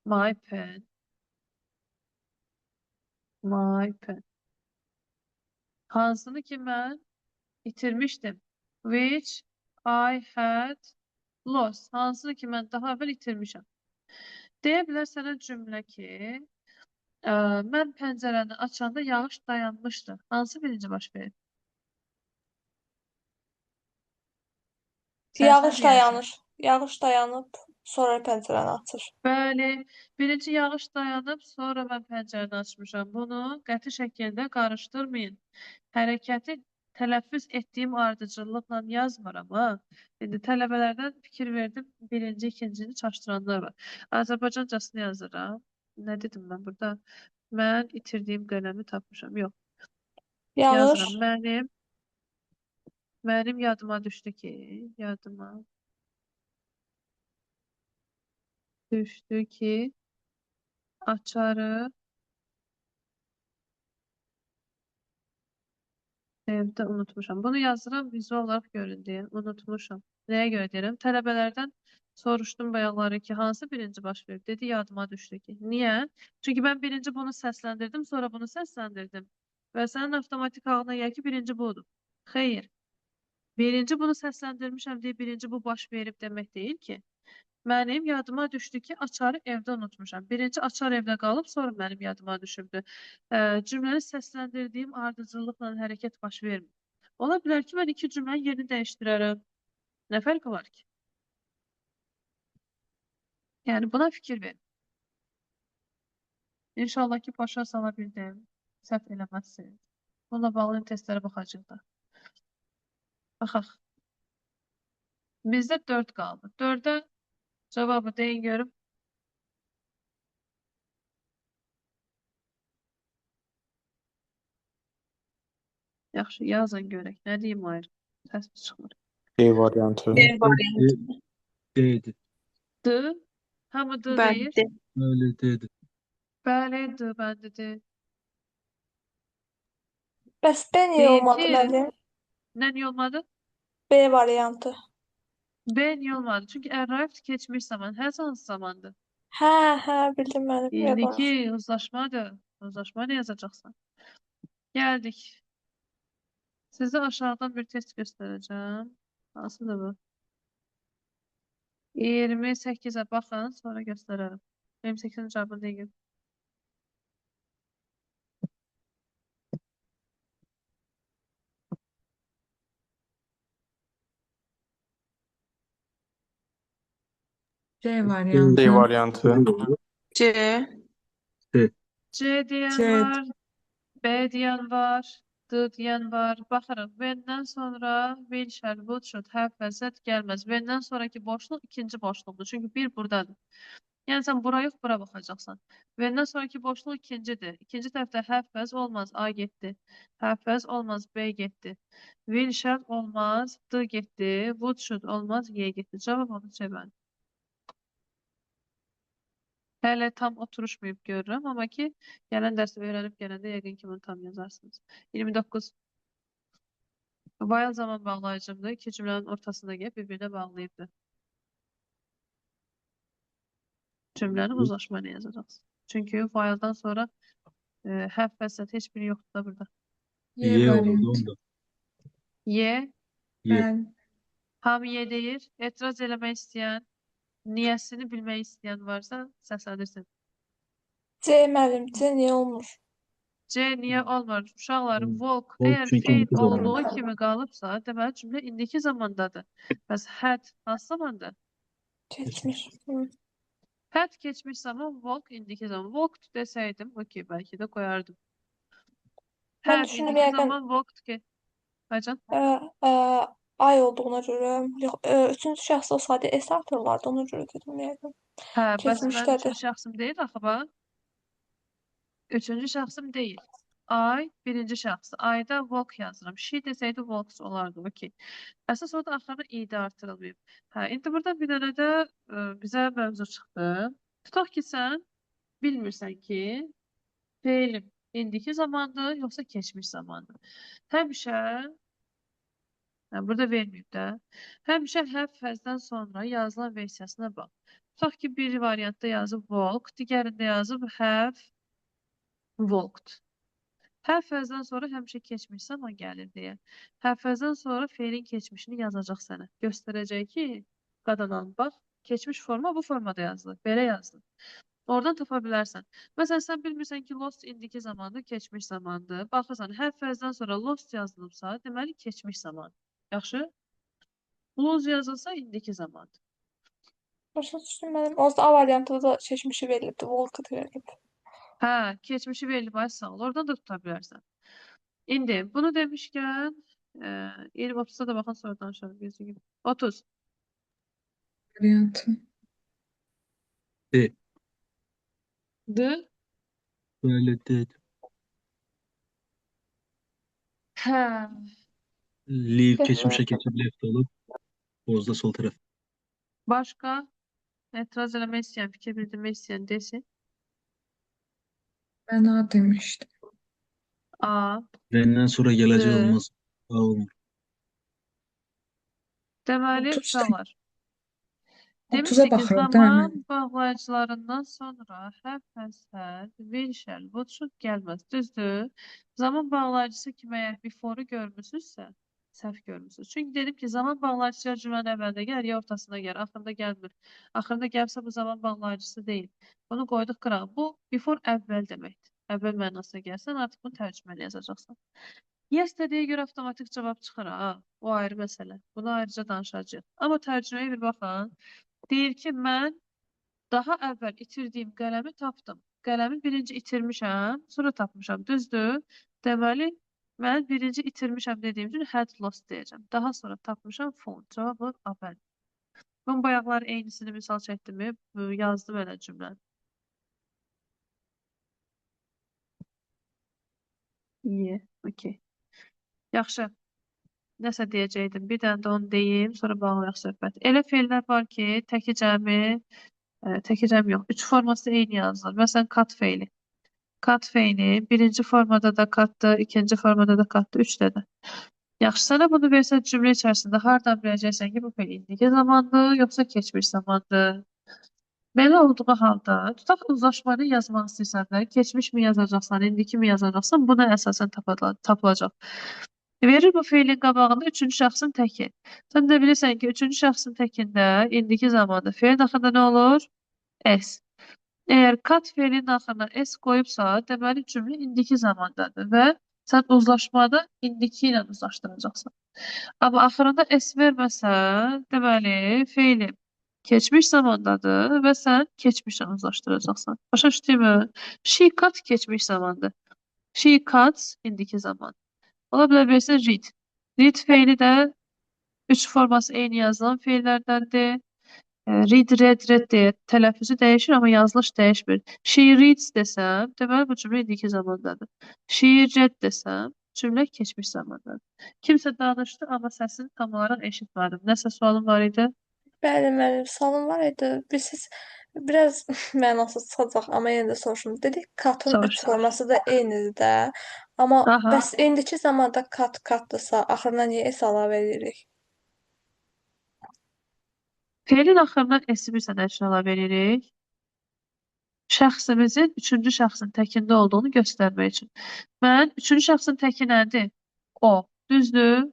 My pen. My pen. Hansını ki mən itirmişdim. Which I had lost. Hansını ki mən daha əvvəl itirmişəm. Deyə bilər sənə cümlə ki, mən pəncərəni açanda yağış dayanmışdı. Hansı birinci baş verir? Yağış dayanır. Yağış dayanıb, sonra pəncərəni açır. Bəli, birinci yağış dayanıb, sonra mən pəncərəni açmışam. Bunu qəti şəkildə qarışdırmayın. Hərəkəti tələffüz etdiyim ardıcıllıqla yazmıram ha. İndi tələbələrdən fikir verdim, birinci, ikincini çaşdıranlar var. Azərbaycancasını yazıram. Nə dedim mən burada? Mən itirdiyim qələmi tapmışam. Yox, Yağış. yazıram. Mənim yadıma düşdü ki, açarı evdə unutmuşam. Bunu yazıram, vizual olaraq görün deyə. Unutmuşam. Nəyə görə deyirəm? Tələbələrdən soruşdum bayaqları ki, hansı birinci baş verib? Dedi, yadıma düşdü ki. Niyə? Çünki mən birinci bunu səsləndirdim, sonra bunu səsləndirdim. Və sənin avtomatik ağlına gəlir ki, birinci budur. Xeyr. Birinci bunu səsləndirmişəm deyə birinci bu baş verib demək deyil ki. Mənim yadıma düşdü ki, açarı evdə unutmuşam. Birinci açar evdə qalıb, sonra mənim yadıma düşübdü. Cümləni səsləndirdiyim ardıcıllıqla hərəkət baş vermir. Ola bilər ki, mən iki cümlənin yerini dəyişdirərəm. Nə fərqi var ki? Yəni buna fikir verin. İnşallah ki, başa sala bildim. Səhv eləməzsiniz. Bununla bağlı testlərə baxacaq da. Baxaq. Bizdə 4 qaldı. 4-ə cavabı deyin görüm. Yaxşı, yazın görək. Nə deyim ayrı? Səs çıxmır. D variantı. D variantı. D'di. D. Hamı D Bəli, deyir. D. Öyle D'di. Bəli, D bəndidir. Bəs B niyə Deyir olmadı ki, müəllim? nə niyə olmadı? B variantı. B niyə olmadı? Çünki arrived keçmiş zaman. Hər hansı zamandır? Hə, bildim müəllim. İndiki uzlaşmadır. Uzlaşma nə yazacaqsan? Gəldik. Sizə aşağıdan bir test göstərəcəm. Hansıdır bu? 28-ə baxın, sonra göstərərəm. 28-in cavabını deyim. C D variantı. variantı. C. C deyən C. var, B deyən var, D deyən var. Baxırıq. V'dən sonra will, shall, would, should, have və z gəlməz. V'dən sonraki boşluq ikinci boşluqdur. Çünki bir buradadır. Yəni sən bura yox, bura baxacaqsan. V'dən sonraki boşluq ikincidir. İkinci tərəfdə have vəz olmaz, A getdi. Have vəz olmaz, B getdi. Will, shall olmaz, D getdi. Would, should olmaz, Y getdi. Cavab onu çevirən. Hələ tam oturuşmayıb görürəm, amma ki, gələn dərsi öyrənib gələndə yəqin ki, bunu tam yazarsınız. 29. While zaman bağlayıcımdır. İki cümlənin ortasında gəlib bir-birinə bağlayıbdır. Cümləni uzlaşmayla yazacaqsın. Çünki while'dan sonra have və z heç biri yoxdur da burada. Y Y oldu variantı. onda. Y, Y. Bəli. hamı Y deyir. Etiraz eləmək istəyən, niyəsini bilmək istəyən varsa səsləndirsin. C müəllim, C niyə olmur? C niyə olmur? Uşaqlarım, walk Walk əgər çünki feil indiki zamandır. olduğu kimi qalıbsa, deməli cümlə indiki zamandadır. Bəs had hansı zamandır? Keçmiş. Hı. Had keçmiş zaman, walk indiki zaman. Walked desəydim, okey, bəlkə də qoyardım. Mən Had düşündüm indiki yəqin zaman, walked ki. Hacan? ay olduğuna görə, yox, üçüncü şəxs olsaydı S atırlardı, ona görə dedim yəqin. Hə, bəs mən Keçmişdədir. üçüncü şəxsim deyil axı, bax. Üçüncü şəxsim deyil. I birinci şəxsi. I-da walk yazıram. She desəydi walks olardı, okey. Əsas orada axırına i-də artırılmayıb. Hə, indi burada bir dənə də bizə mövzu çıxdı. Tutaq ki, sən bilmirsən ki, feilim indiki zamandır, yoxsa keçmiş zamandır. Həmişə, burada verməyib də, həmişə have fəzdən sonra yazılan versiyasına bax. Tutaq ki, bir variantda yazıb walk, digərində yazıb have walked. Hər fəzdən sonra həmişə keçmiş zaman gəlir deyə. Hər fəzdən sonra feilin keçmişini yazacaq sənə. Göstərəcək ki, qadağan bax, keçmiş forma bu formada yazılır. Belə yazılır. Oradan tapa bilərsən. Məsələn, sən bilmirsən ki, lost indiki zamandır, keçmiş zamandır. Baxırsan, hər fəzdən sonra lost yazılıbsa, deməli keçmiş zaman. Yaxşı? Lose yazılsa indiki zamandır. Başa düşdüm müəllim. O A variantında da keçmişi verilibdi, walked verilib. Hə, keçmişi verilib, ay sağ ol. Oradan da tuta bilərsən. İndi bunu demişkən, 20-30'da da baxın sonra danışarım. Gözü gibi. 30. Variantı. D. D. Böyle dedim. Hə. Leave geçmişe geçip left olup Bozda sol taraf. Başqa etiraz eləmək istəyən, fikir bildirmək istəyən desin. Ben A demiştim. A, Benden sonra gelecek D. olmaz. A olmur. Deməli, 30 uşaqlar. 30'a Demişdik ki, baxırıq da zaman hemen. bağlayıcılarından sonra hər fəsəd, verişəl, buçuq gəlməz. Düzdür? Zaman bağlayıcısı kimi əgər before-u görmüsünüzsə, səhv görmüsünüz. Çünki dedim ki, zaman bağlayıcısı ya cümlənin əvvəlində gəlir, ya ortasında gəlir, axırında gəlmir. Axırında gəlsə bu zaman bağlayıcısı deyil. Bunu qoyduq qırağa. Bu before əvvəl deməkdir. Əvvəl mənasına gəlsən, artıq bunu tərcüməli yazacaqsan. Yes dediyə görə avtomatik cavab çıxır ha. O ayrı məsələ. Bunu ayrıca danışacağıq. Amma tərcüməyə bir baxın. Deyir ki, mən daha əvvəl itirdiyim qələmi tapdım. Qələmi birinci itirmişəm, sonra tapmışam. Düzdür? Deməli, mən birinci itirmişəm dediyim üçün had lost deyəcəm. Daha sonra tapmışam found. Cavabı əvvəl. Mən bayaqlar eynisini misal çəkdimi? Yazdım elə cümləni. İyi, okey. Yaxşı. Nəsə deyəcəkdim. Bir dənə də onu deyim, sonra bağlayaq söhbət. Elə fe'llər var ki, təki cəmi, təki cəmi yox. Üç forması eyni yazılır. Məsələn, kat fe'li. Kat fe'li birinci formada da katdır, ikinci formada da katdır, üçdə də. Yaxşı, sənə bunu versə cümlə içərisində hardan biləcəksən ki, bu fe'l indiki zamandır, yoxsa keçmiş zamandır? Belə olduğu halda, tutaq uzlaşmanı yazmaq istəsən də, keçmiş mi yazacaqsan, indiki mi yazacaqsan, buna əsasən tapılacaq. Verir bu fe'lin qabağında üçüncü şəxsin təki. Sən də bilirsən ki, üçüncü şəxsin təkində indiki zamanda fe'lin axırında nə olur? S. Əgər kat fe'linin axırına S qoyubsa, deməli cümlə indiki zamandadır və sən uzlaşmada indiki ilə uzlaşdıracaqsan. Amma axırında S verməsə, deməli fe'li keçmiş zamandadır və sən keçmişlə uzlaşdıracaqsan. Başa düşdünmü? She cut keçmiş zamandır. She cuts indiki zaman. Ola bilər versin read. Read fe'li də üç forması eyni yazılan fe'llərdəndir. Read, read deyə tələffüzü dəyişir, amma yazılış dəyişmir. She reads desəm, deməli bu cümlə indiki zamandadır. She read desəm, cümlə keçmiş zamandadır. Kimsə danışdı, amma səsini tam olaraq eşitmədim. Nəsə sualın var idi? Bəli, mənim sualım var idi. Siz biraz mənasız çıxacaq, amma yenə də soruşum. Dedik katın Soruş, üç soruş. forması da eynidir də. Amma Aha. bəs indiki zamanda katdırsa, axırına niyə s əlavə edirik? Fe'lin axırına s-i bir sənə əlavə edirik. Şəxsimizin üçüncü şəxsin təkində olduğunu göstərmək üçün. Mən üçüncü şəxsin təki nədir? O. Düzdür?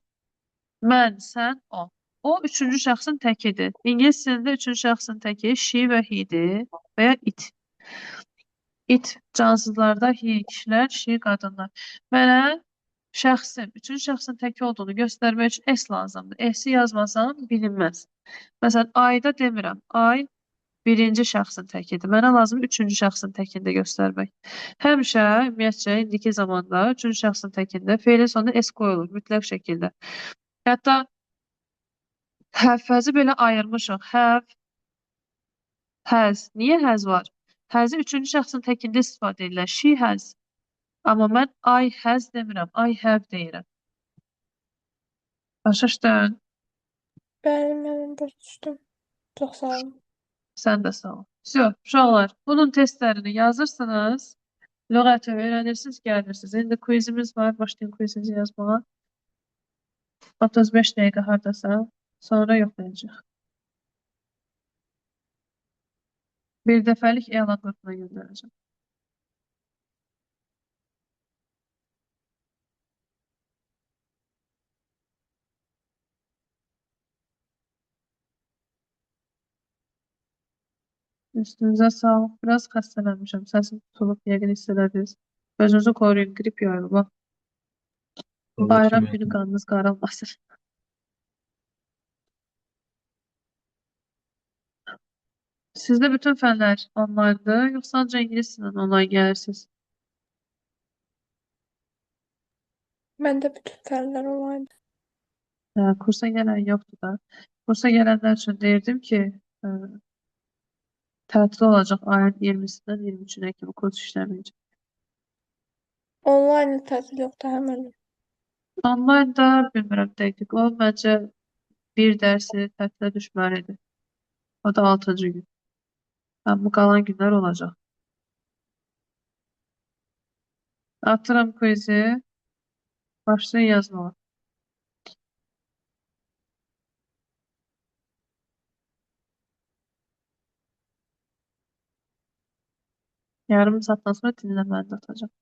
Mən, sən, o. O üçüncü şəxsin təkidir. İngilis dilində üçüncü şəxsin təki she və he-dir və ya it. It cansızlarda he kişilər, she qadınlar. Mənə şəxsim, üçüncü şəxsin təki olduğunu göstərmək üçün s lazımdır. S-i yazmasam bilinməz. Məsələn, ayda demirəm. Ay birinci şəxsin təkidir. Mənə lazım üçüncü şəxsin təkində göstərmək. Həmişə, ümumiyyətcə, indiki zamanda üçüncü şəxsin təkində fe'lin sonuna s qoyulur mütləq şəkildə. Hətta həvvəzi belə ayırmışıq. Have, has. Niyə has var? Has'i üçüncü şəxsin təkində istifadə edirlər. She has. Amma mən I has demirəm. I have deyirəm. Başa düşdün? Bəli, mənim başa düşdüm. Çox sağ olun. Sən də sağ ol. Uşaqlar, bunun testlərini yazırsınız. Lüğəti öyrənirsiniz, gəlirsiniz. İndi quizimiz var. Başlayın quizimizi yazmağa. 35 dəqiqə hardasa. Sonra yoxlayacaq. Bir dəfəlik elan qrupuna göndərəcəm. Üstünüzə sağlıq. Biraz xəstələnmişəm. Səsim tutulub, yəqin hiss elədiniz. Özünüzü qoruyun, qrip yayılıb. Bax, Hava bayram kimi günü yapın. qanınız qaralmasın. Sizdə bütün fənlər online'dır, yoxsa ancaq ingilis dilində onlayn gəlirsiniz? Məndə bütün fənlər olaydı. Kursa gelen yoktu da. Kursa gelenler için derdim ki tətil olacaq ayın 20-sindən 23-nə kimi kurs işləməyəcək. Online tətil yoxdur hə müəllim? Online da bilmirəm dəqiq. O məncə bir dərsi tətilə düşməlidir. O da 6-cı gün. Bu qalan günlər olacaq. Atıram quizi. Başlayın yazmağa. Yarım saatdan sonra dinləməni də atacağım.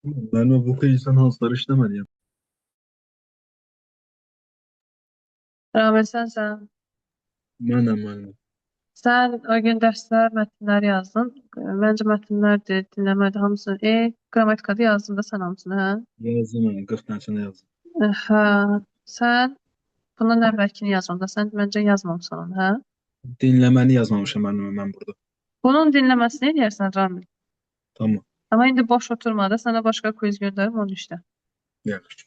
Müəllimə bu quizdən hansıları işləməliyəm? Ramil sənsən. Mənəm müəllim. Sən o gün dərsdə mətnləri yazdın. Məncə mətnlərdir, dinləmədi hamısını. Qrammatikada yazdın da sən hamısını, hə? Yazdım müəllim, 40 dənəsini yazdım. Hə. Sən bundan əvvəlkini yazmanda sən məncə yazmamısan onu, hə? Dinləməni yazmamışam müəllimə mən burada. Bunun dinləməsini eləyərsən Ramil. Tamam, Amma indi boş oturma da sənə başqa quiz göndərim onu işlə. yaxşı.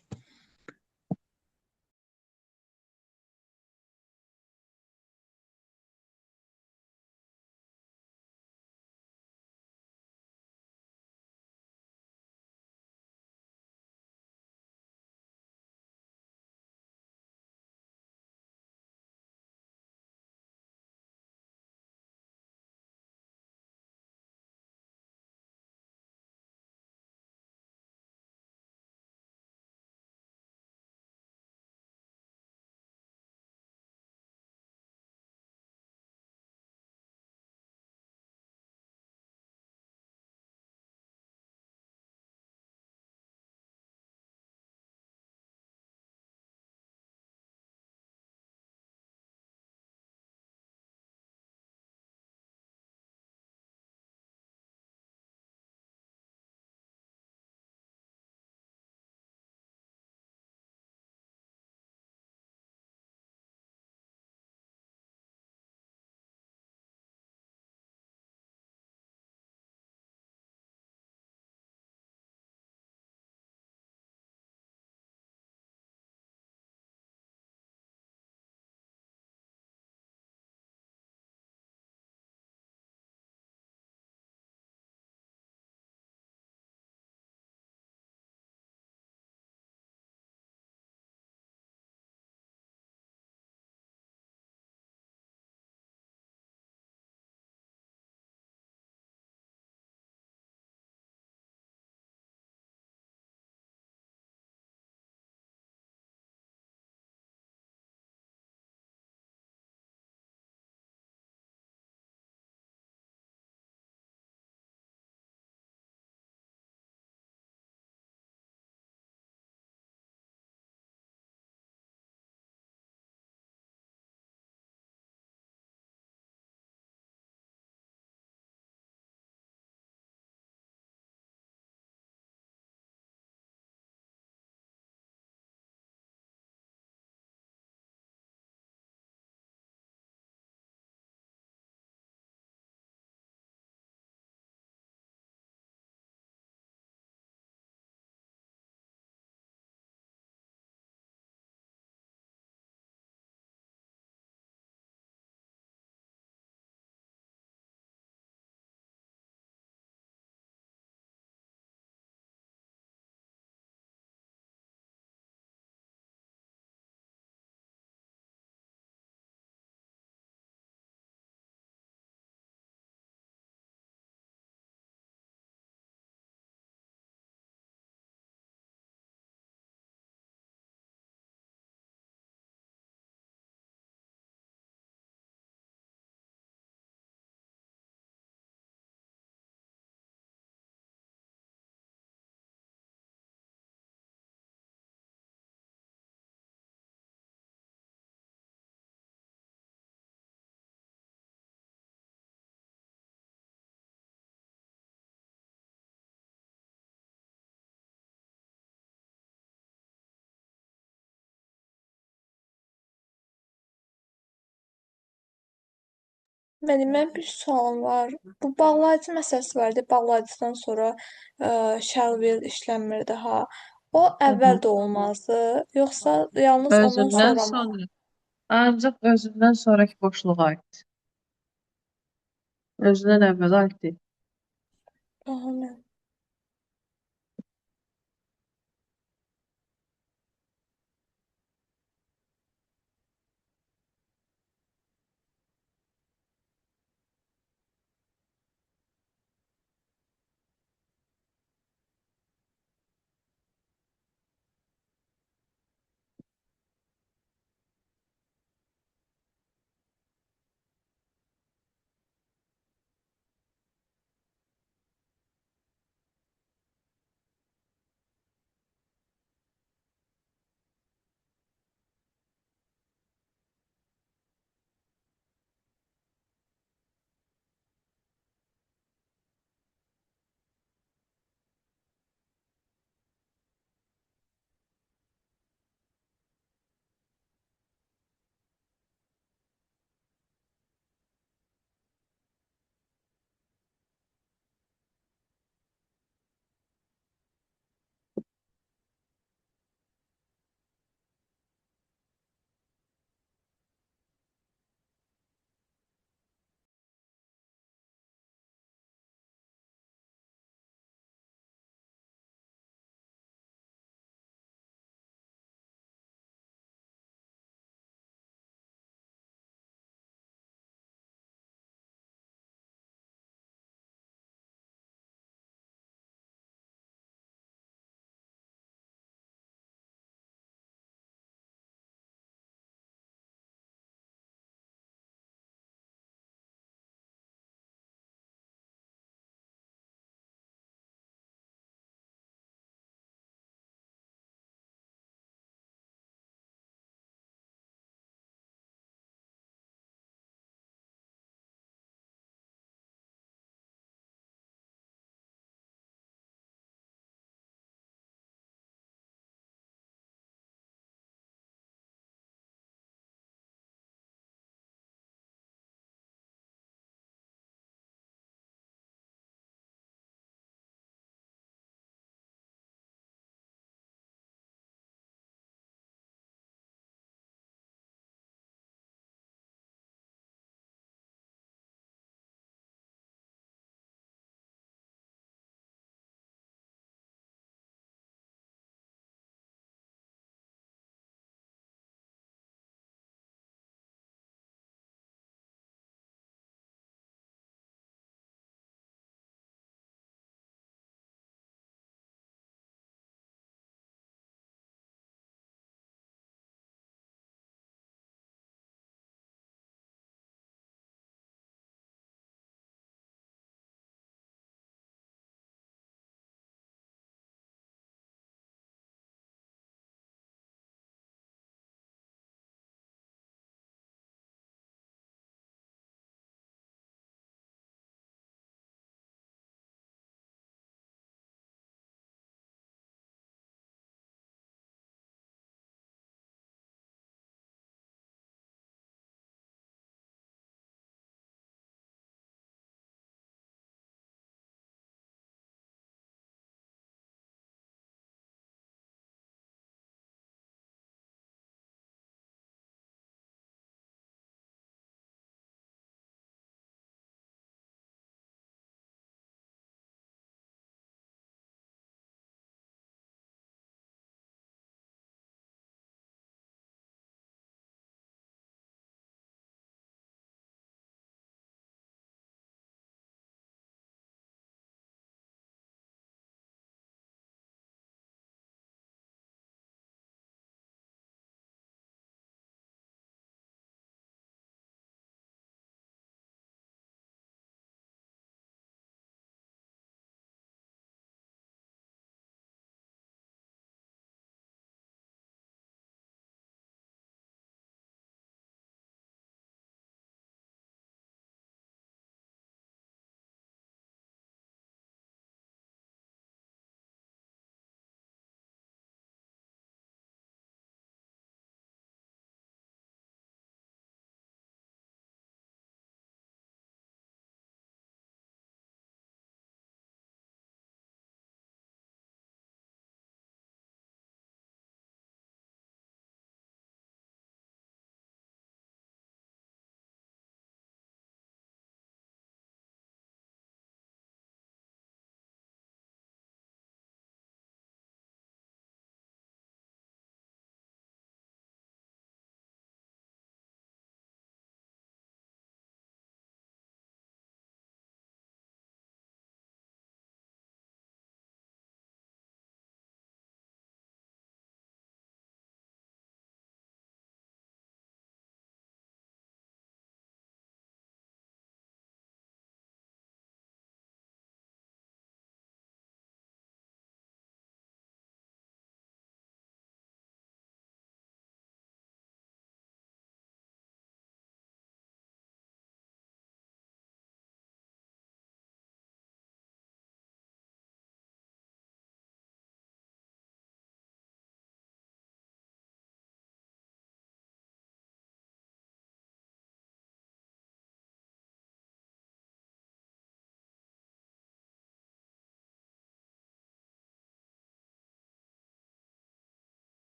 Mənim bir sualım var. Bu bağlayıcı məsələsi var idi. Bağlayıcıdan sonra shall will işlənmir daha. O Hı hı. əvvəl də olmazdı, yoxsa yalnız ondan Özündən sonra mı? sonra. Ancaq özündən sonraki boşluğa aid. Özündən əvvəl aid deyil. Aha,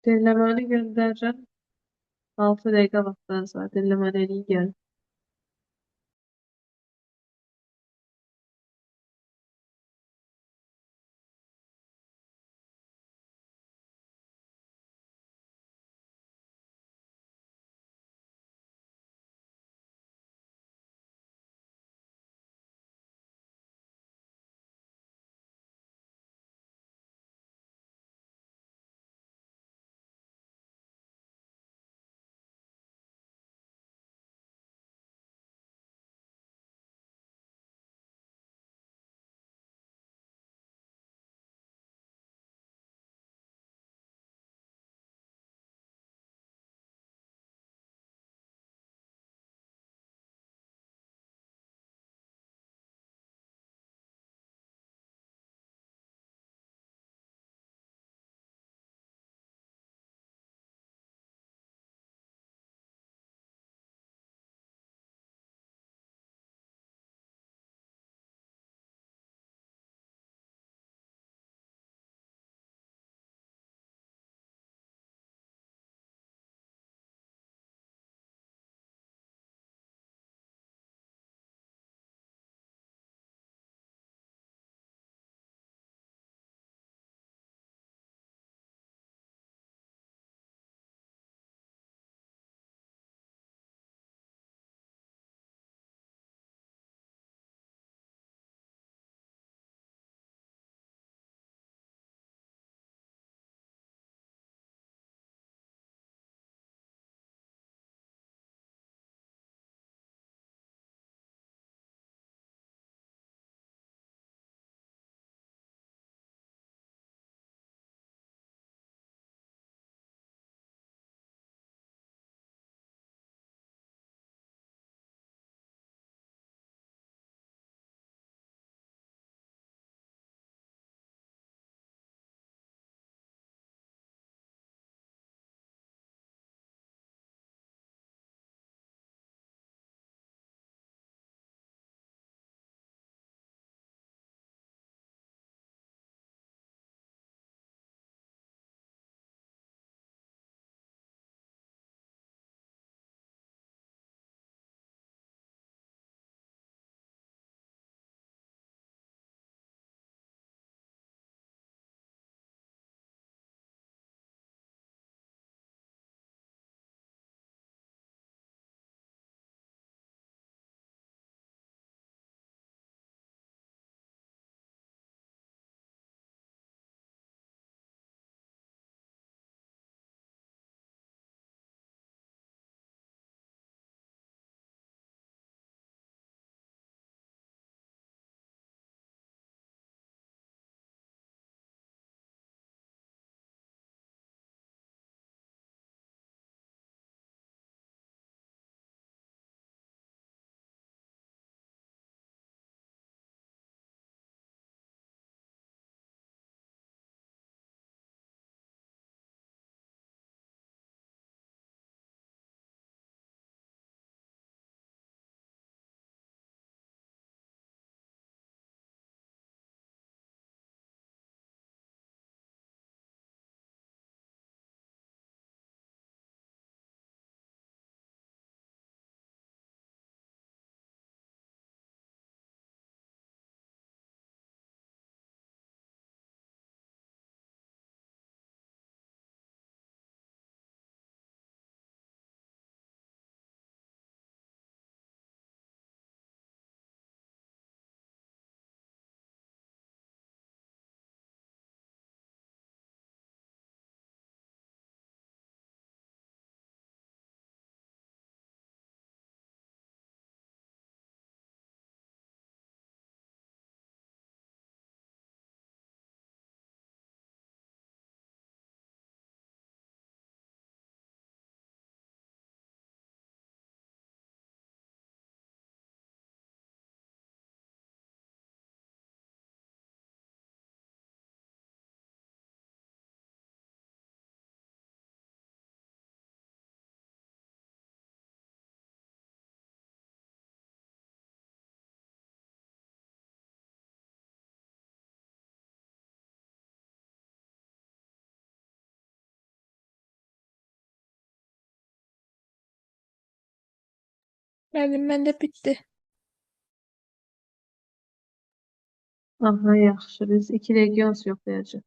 Dinlemeni gönderirim. 6 dakika vaxtınız var. Dinlemeni eləyin gəlin. Məndə bitdi. Aha, yaxşı. Biz 2 region yoxlayacağıq.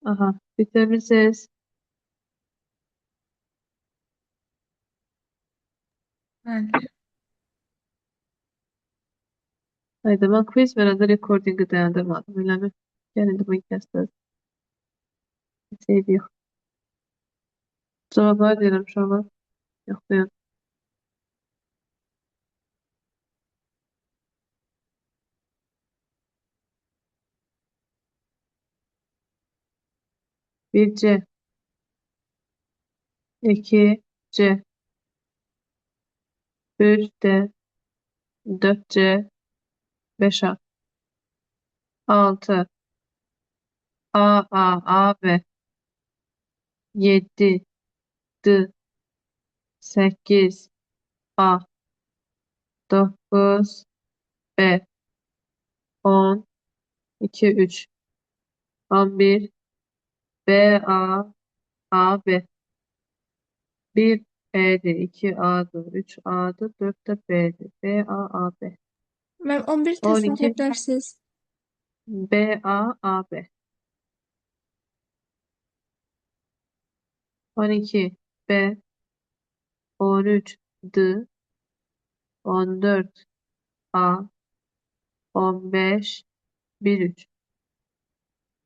Aha, bitirmişsiniz. Bəli. Haydi, ben quiz verəndə recordingi dayandırmadım, eləmi? Gəlin də bunu kəsdiniz. Seyv yox. Cavablar deyirəm uşaqlar. Yoxlayın. Bir C, 2 C, 3 D, 4 C, 5 A, 6 A, B, 7 D, 8 A, 9 B, 10 2 3 11 B, A, B, 1 E'dir, 2 A'dır, 3 A'dır, 4 de B'dir. B, A, B. Mən 11 təsvir 12 edə bilərsiniz. B, A, B. 12 B, 13 D, 14 A, 15 1 3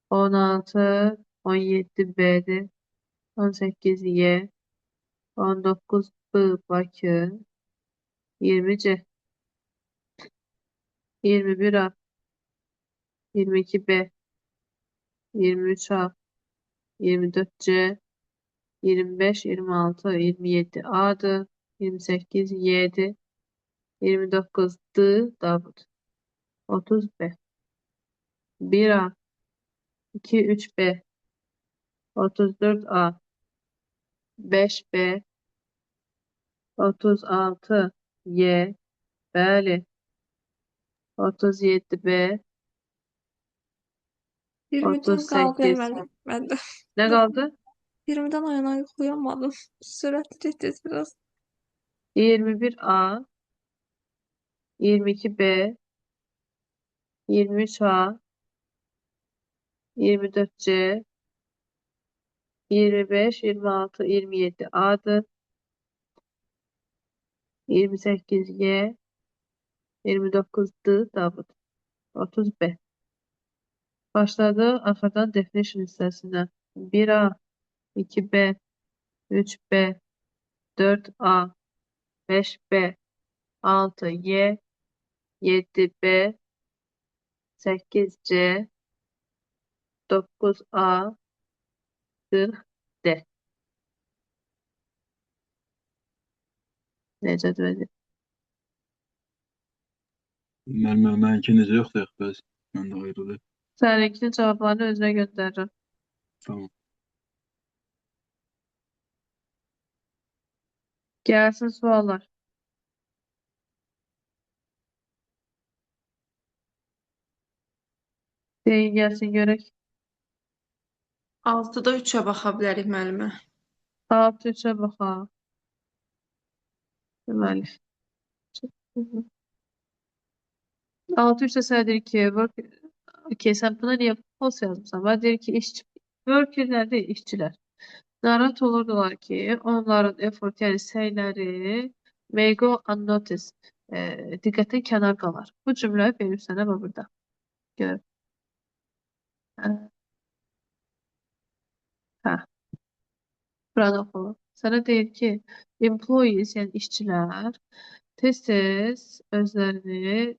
16 17 B'dir, 18 Y, 19 B Bakı, 20 C, 21 A, 22 B, 23 A, 24 C, 25 26 27 A'dır, 28 Y'dir, 29 D Davud, 30 B, 1 A, 2 3 B, 34 A, 5 B, 36 Y, bəli, 37 B, 20-dən qaldı 38 məndə. nə qaldı? 20-dən o yana yoxlayamadım. Sürətli getdiniz biraz. 21 A, 22 B, 23 A, 24 C, 25 26 27 A'dır, 28 Y, 29'dur Davud. 30B. Başladı axırdan definition hissəsindən. 1A, 2B, 3B, 4A, 5B, 6Y, 7B, 8C, 9A, 40D. Necədir vəziyyət? Mənimki necə yoxdur yaxı bəs? Məndə ayrıdır. Səninkinin cavablarını özünə göndərirəm. Tamam. Gəlsin suallar. Deyin gəlsin görək. 6-da 3-ə baxa bilərik müəllimə. 6-3'ə baxaq. Deməli. 6-3'də sənə deyir ki, okay, sən buna niyə false yazmısan? Bana deyir ki, workerlər deyil, işçilər. Narahat olurdular ki, onların effort, yəni səyləri may go unnoticed, diqqətdən kənar qalar. Bu cümlə verir sənə burada. Gör. Hə. Burada oxu. Sənə deyir ki, employees, yəni işçilər tez-tez özlərini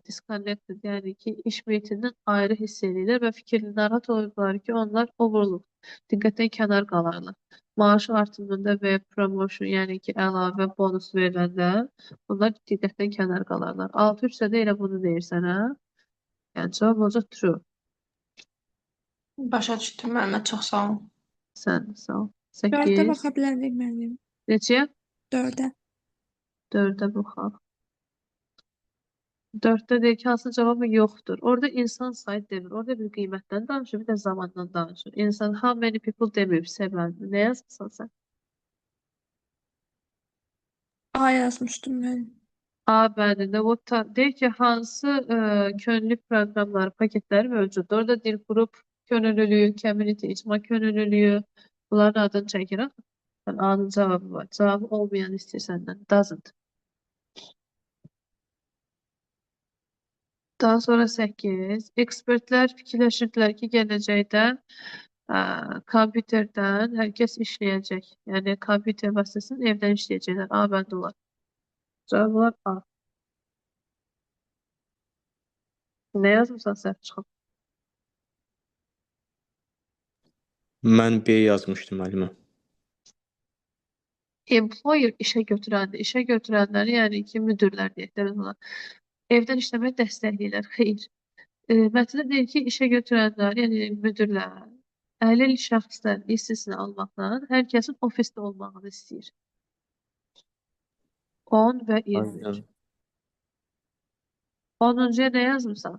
disconnected, yəni ki, iş mühitindən ayrı hiss edirlər və fikirli narahat olurlar ki, onlar overlook, diqqətdən kənar qalarlar. Maaş artımında və promotion, yəni ki, əlavə bonus veriləndə onlar diqqətdən kənar qalarlar. 6-3-də də elə bunu deyir sənə. Yəni cavab olacaq true. Başa düşdüm müəllimə, çox sağ olun. Sən sağ ol. 4-də 8. baxa bilərik müəllim. Neçəyə? 4-də. 4'ə baxaq. 4'də deyir ki, hansı cavabı yoxdur. Orada insan sayı demir. Orada bir qiymətdən danışır, bir də zamandan danışır. İnsan, how many people demir, səbəbini. Nə yazırsan sən? A yazmışdım müəllim. A bədində deyir ki, hansı könüllü proqramları, paketləri mövcuddur. Orada deyir qrup könüllülüyü, community, icma könüllülüyü. Bunların adını çəkirəm. Yəni, A'nın cavabı var. Cavabı olmayan istəyir səndən. Doesn't. Daha sonra 8. Ekspertlər fikirləşirdilər ki, gələcəkdə kompüterdən hər kəs işləyəcək. Yəni, kompüter vasitəsilə evdən işləyəcəklər. A bəndə olar. Cavablar A. Nə yazmısan səhv çıxıb? Mən B yazmışdım müəllimə. Employer işə götürəndir. İşə götürənləri, yəni ki, müdürlər deyək də biz ona. Evdən işləməyi dəstəkləyirlər. Xeyr. Mətndə deyir ki, işə götürənlər, yəni müdürlər, əlil şəxslər istisna almaqla hər kəsin ofisdə olmağını istəyir. 10 və 23. Aynen. 10-cuya nə yazmısan?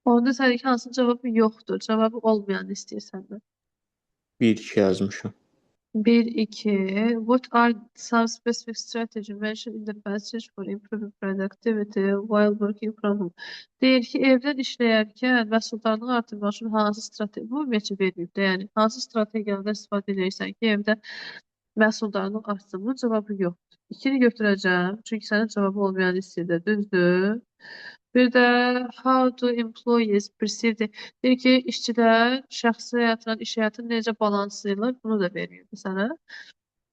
Onda sənəki hansı cavabı yoxdur. Cavabı olmayanı istəyir səndən. 1-2 yazmışam. 1-2. What are some specific strategy mentioned in the passage for improving productivity while working from home? Deyir ki, evdən işləyərkən məhsuldarlığı artırmaq üçün hansı strateji, bu ümumiyyətcə verməyib də, yəni hansı strategiyalardan istifadə edirsən ki, evdə məhsuldarlıq artsın? Bunun cavabı yoxdur. 2-ni götürəcəm, çünki sənin cavabı olmayan istəyir, düzdür. Bir də how do employees perceive the... Deyir ki, işçilər şəxsi həyatla iş həyatını necə balanslayırlar, bunu da verirdi sənə.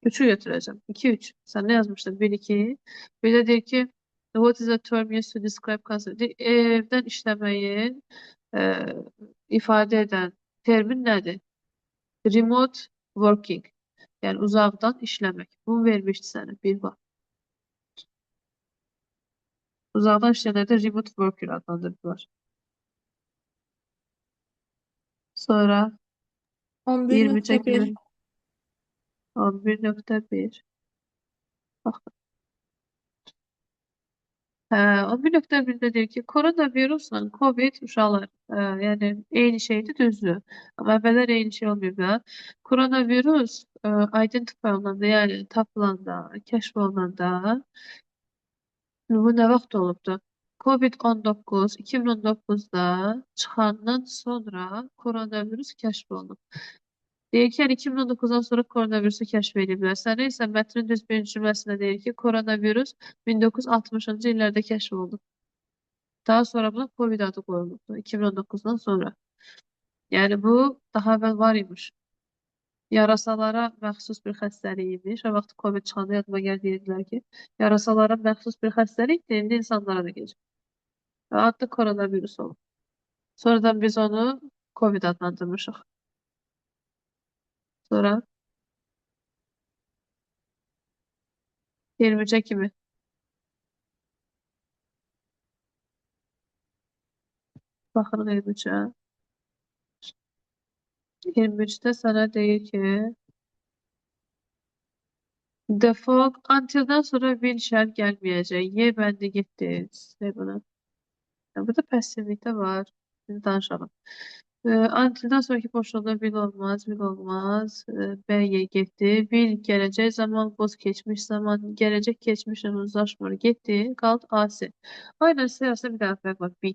3'ü götürəcəm. 2-3. Sən nə yazmışdın? 1-2. Bir də deyir ki, what is the term used to describe concept? Evdən işləməyi ifadə edən termin nədir? Remote working. Yəni uzaqdan işləmək. Bunu vermişdi sənə. Bir bax. Uzaqdan işləyənlərdə remote worker adlandırdılar. Sonra 23'e 11.1. 11.1. Bax. 11.1'də deyir ki, koronavirusla COVID uşaqlar, yəni eyni şeydir, düzdür. Amma əvvəllər eyni şey olmayıb da. Koronavirus identify olunanda, yəni tapılanda, kəşf olunanda bu nə vaxt olubdu? COVID-19 2019'da çıxandan sonra koronavirus kəşf olunub. Deyir ki, yəni 2019-dan sonra koronavirusu kəşf ediblər. Sənə isə mətnin düz birinci cümləsində deyir ki, koronavirus 1960-cı illərdə kəşf olunub. Daha sonra buna Covid adı qoyulubdu 2019-dan sonra. Yəni bu daha əvvəl var imiş. Yarasalara məxsus bir xəstəlik imiş. O vaxt Covid çıxanda yadıma gəlir deyirdilər ki, yarasalara məxsus bir xəstəlikdir, indi insanlara da keçib. Və adı koronavirus olub. Sonradan biz onu Covid adlandırmışıq. Sonra 23-ə kimi. Baxırıq 23-ə. 23-də sənə deyir ki, the fog until'dan sonra will shall gəlməyəcək. Y bəndi getdi. Size bunu. Burada passivlikdə var. Şimdi danışalım. Until'dan sonraki boşluğunda will olmaz, will olmaz. B, Y getdi. Will gələcək zaman, was keçmiş zaman, gələcək keçmişlə uzlaşmır. Getdi, qaldı AC. Aynen sırasında bir daha fərq var. Be.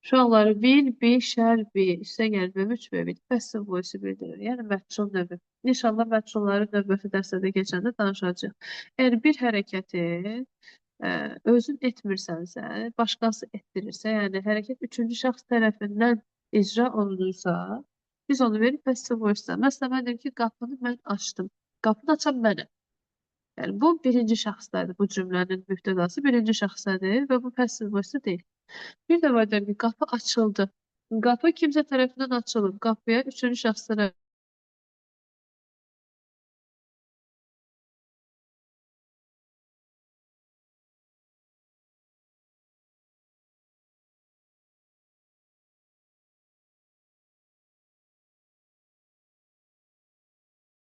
Uşaqları will, be, shall be. Üstə gəlir və 3 və 1. Passive voice bildirir. Yəni məhsul növü. İnşallah məhsulları növbəti dərslərdə keçəndə danışacağıq. Əgər bir hərəkəti özün etmirsənsə, başqası etdirirsə, yəni hərəkət üçüncü şəxs tərəfindən icra olunursa, biz onu verib passive voice-da. Məsələn, mən deyim ki, qapını mən açdım. Qapını açan mənəm. Yəni bu birinci şəxsdədir. Bu cümlənin mübtədası birinci şəxsdədir və bu passive voice deyil. Bir də var deyim ki, qapı açıldı. Qapı kimsə tərəfindən açılıb. Qapıya üçüncü şəxs tərəfindən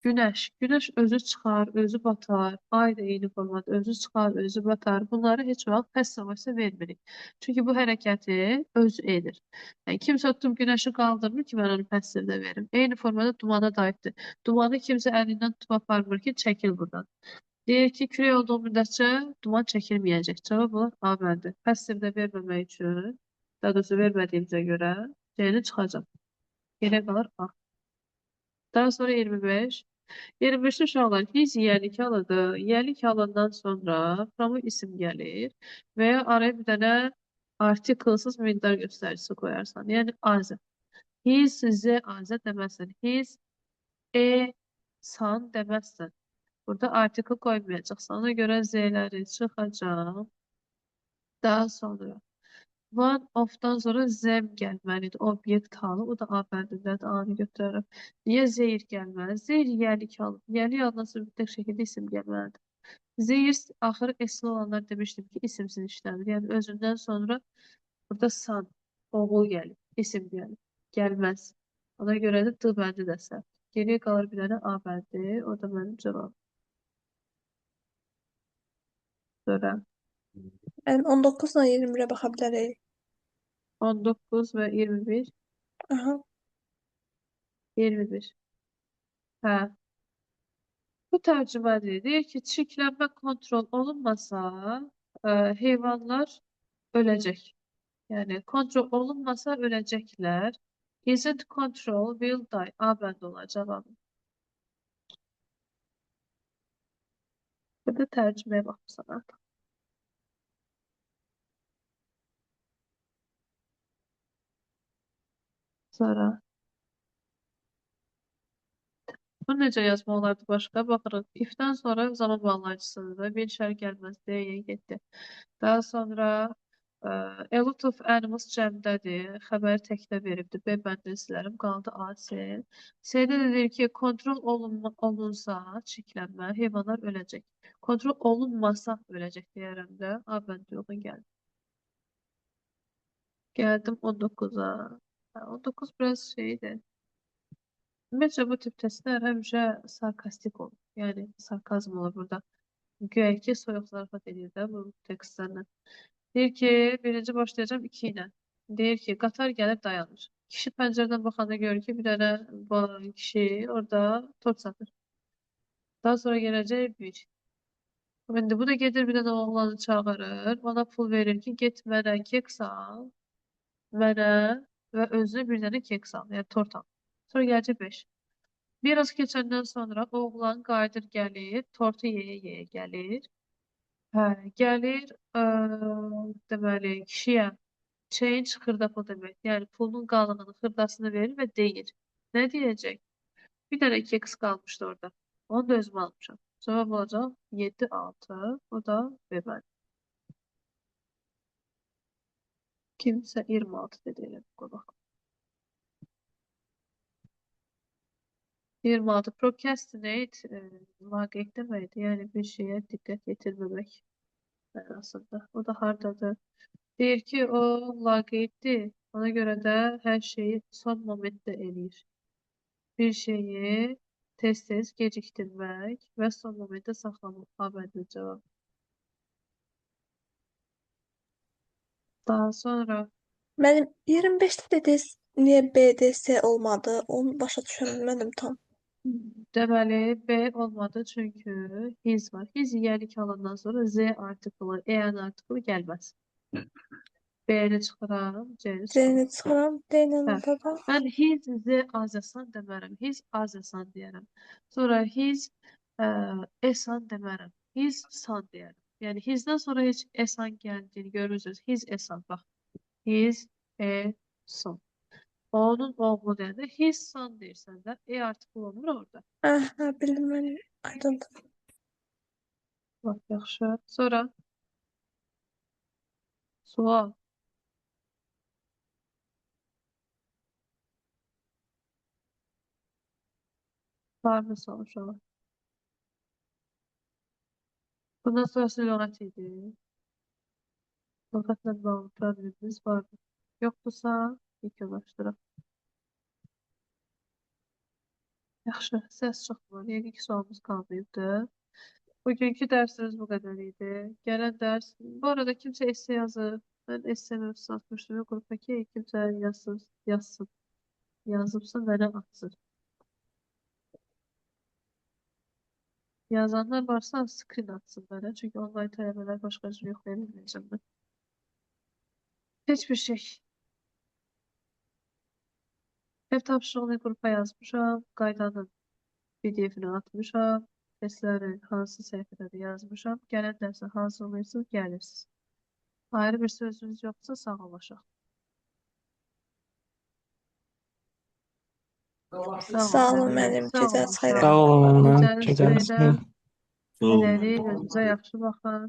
Günəş. Günəş özü çıxar, özü batar. Ay da eyni formada özü çıxar, özü batar. Bunları heç vaxt passive voice vermirik. Çünki bu hərəkəti özü edir. Yəni kimsə tutub günəşi qaldırmır ki, mən onu passivdə verim. Eyni formada dumana da aiddir. Dumanı kimsə əlindən tutub aparmır ki, çəkil buradan. Deyir ki, külək olduğu müddətcə duman çəkilməyəcək. Cavab olar A bəndi. Passivdə verməmək üçün, daha doğrusu vermədiyimizə görə C-ni çıxacaq. Yerə qalır A. Daha sonra 25. 25-də uşaqlar his yiyəlik halıdır. Yiyəlik halından sonra from isim gəlir və ya araya bir dənə artiklsız miqdar göstəricisi qoyarsan. Yəni azə. His, z, azə deməzsən. His, san deməzsən. Burada artikl qoymayacaqsan. Ona görə z-ləri çıxacaq. Daha sonra one of-dan sonra zəm gəlməlidir. Obyekt halı. O da A bəndindədir. A-nı götürərəm. Niyə zeyir gəlməli? Zeyir yiyəlik halı. Yiyəlik halından sonra mütləq şəkildə isim gəlməlidir. Zeyir axırı esli olanlar demişdim ki, isimsiz işlənir. Yəni özündən sonra burada san, oğul gəlir, isim gəlir. Gəlməz. Ona görə də D bəndi də səhv. Geriyə qalır bir dənə A bəndi. O da mənim cavabım. Sonra Yəni 19-la 21-ə baxa bilərik. 19 və 21. Aha. 21. Hə. Bu tərcümədir. Deyir ki, çirklənmə kontrol olunmasa heyvanlar öləcək. Yəni kontrol olunmasa öləcəklər. Isn't control will die. A bəndi olacaq cavabı. Burada tərcüməyə baxırsan artıq. Sonra bunu necə yazma olardı başqa? Baxırıq. If-dən sonra zaman bağlayıcısıdır. Bir şər gəlməz. D-yə getdi. Daha sonra a lot of animals cəmdədir. Xəbəri təkdə veribdir. B bəndini silərim. Qaldı A, C. C-də də deyir ki, kontrol olunsa çirklənmə, heyvanlar öləcək. Kontrol olunmasa öləcək deyərəm də. A bəndi yoxun gəldi. Gəldim 19-a. 19 biraz şeydir. Ümumiyyətlə bu tip testlər həmişə sarkastik olur. Yəni sarkazm olur burada. Güya ki, soyuq zarafat edir də bu tekstlərlə. Deyir ki, birinci başlayacağım 2 ilə. Deyir ki, qatar gəlib dayanır. Kişi pəncərədən baxanda görür ki, bir dənə kişi orada tort satır. Daha sonra gələcək 1. İndi bu da gedir bir dənə oğlanı çağırır. Ona pul verir ki, get mənə keks al. Mənə və özünə bir dənə keks al. Yəni tort al. Sonra gələcək 5. Biraz keçəndən sonra oğlan qayıdır gəlir, tortu yeyə-yeyə gəlir. Hə, gəlir, deməli, kişiyə change xırda pul demək. Yəni pulun qalığını, xırdasını verir və deyir. Nə deyəcək? Bir dənə keks qalmışdı orada. Onu da özüm almışam. Cavab olacaq 7-6. O da bebəli. Kimsə 26 dedi elə bir bax. 26 procrastinate laqeyd deməkdir. Yəni bir şeyə diqqət yetirməmək mənasında. O da hardadır? Deyir ki, o laqeyddir. Ona görə də hər şeyi son momentdə eləyir. Bir şeyi tez-tez gecikdirmək və son momentdə saxlamaq. A-bədir cavab. Daha sonra Mənim 25-də dediniz, niyə BDS olmadı? Onu başa düşə bilmədim tam. deməli B olmadı çünki his var. His yenik alandan sonra Z artiklı, EN artiklı gəlməz. B-ni çıxıram, C-ni çıxıram. C-ni çıxıram, D-lə Hə. orada. Mən his Z azasan demərəm. His azasan deyərəm. Sonra his esan demərəm. His san deyərəm. Yəni hizdən sonra heç esan gəldiyini görürsünüz. His esan bax. His son. Onun oğlu deyəndə his son deyirsən də. Artikl olmur orada. Hə, bildim mən. Aydındır. Bax, yaxşı. Sonra sual. Varmı soruşalım? Bundan sonrası lüğət idi. Lüğətlə bağlı problemimiz vardı. Yoxdursa, yekunlaşdıraq. Yaxşı, səs çıxmır. Yəqin ki, sualımız qalmayıbdı. Bugünkü dərsimiz bu qədər idi. Gələn dərs, bu arada kimsə esse yazıb. Mən esse mövzusu atmışdım qrupa ki, kimsə yazsın. Yazıbsa mənə atsın. Yazanlar varsa screen atsın mənə. Çünki online tələbələr başqa cür yoxlaya bilməyəcəm mən. Heç bir şey. Ev tapşırığını qrupa yazmışam. Qaydanın PDF-ini atmışam. Testləri hansı səhifədə yazmışam. Gələn dərsə hazırlayırsınız, gəlirsiniz. Ayrı bir sözünüz yoxsa sağollaşaq. Sağ olun mənim. Gecəniz xeyrə. Sağ olun müəllimə. Gecəniz Gecəniz xeyrə. xeyir. Sağ olun. Hələlik özünüzə yaxşı baxın.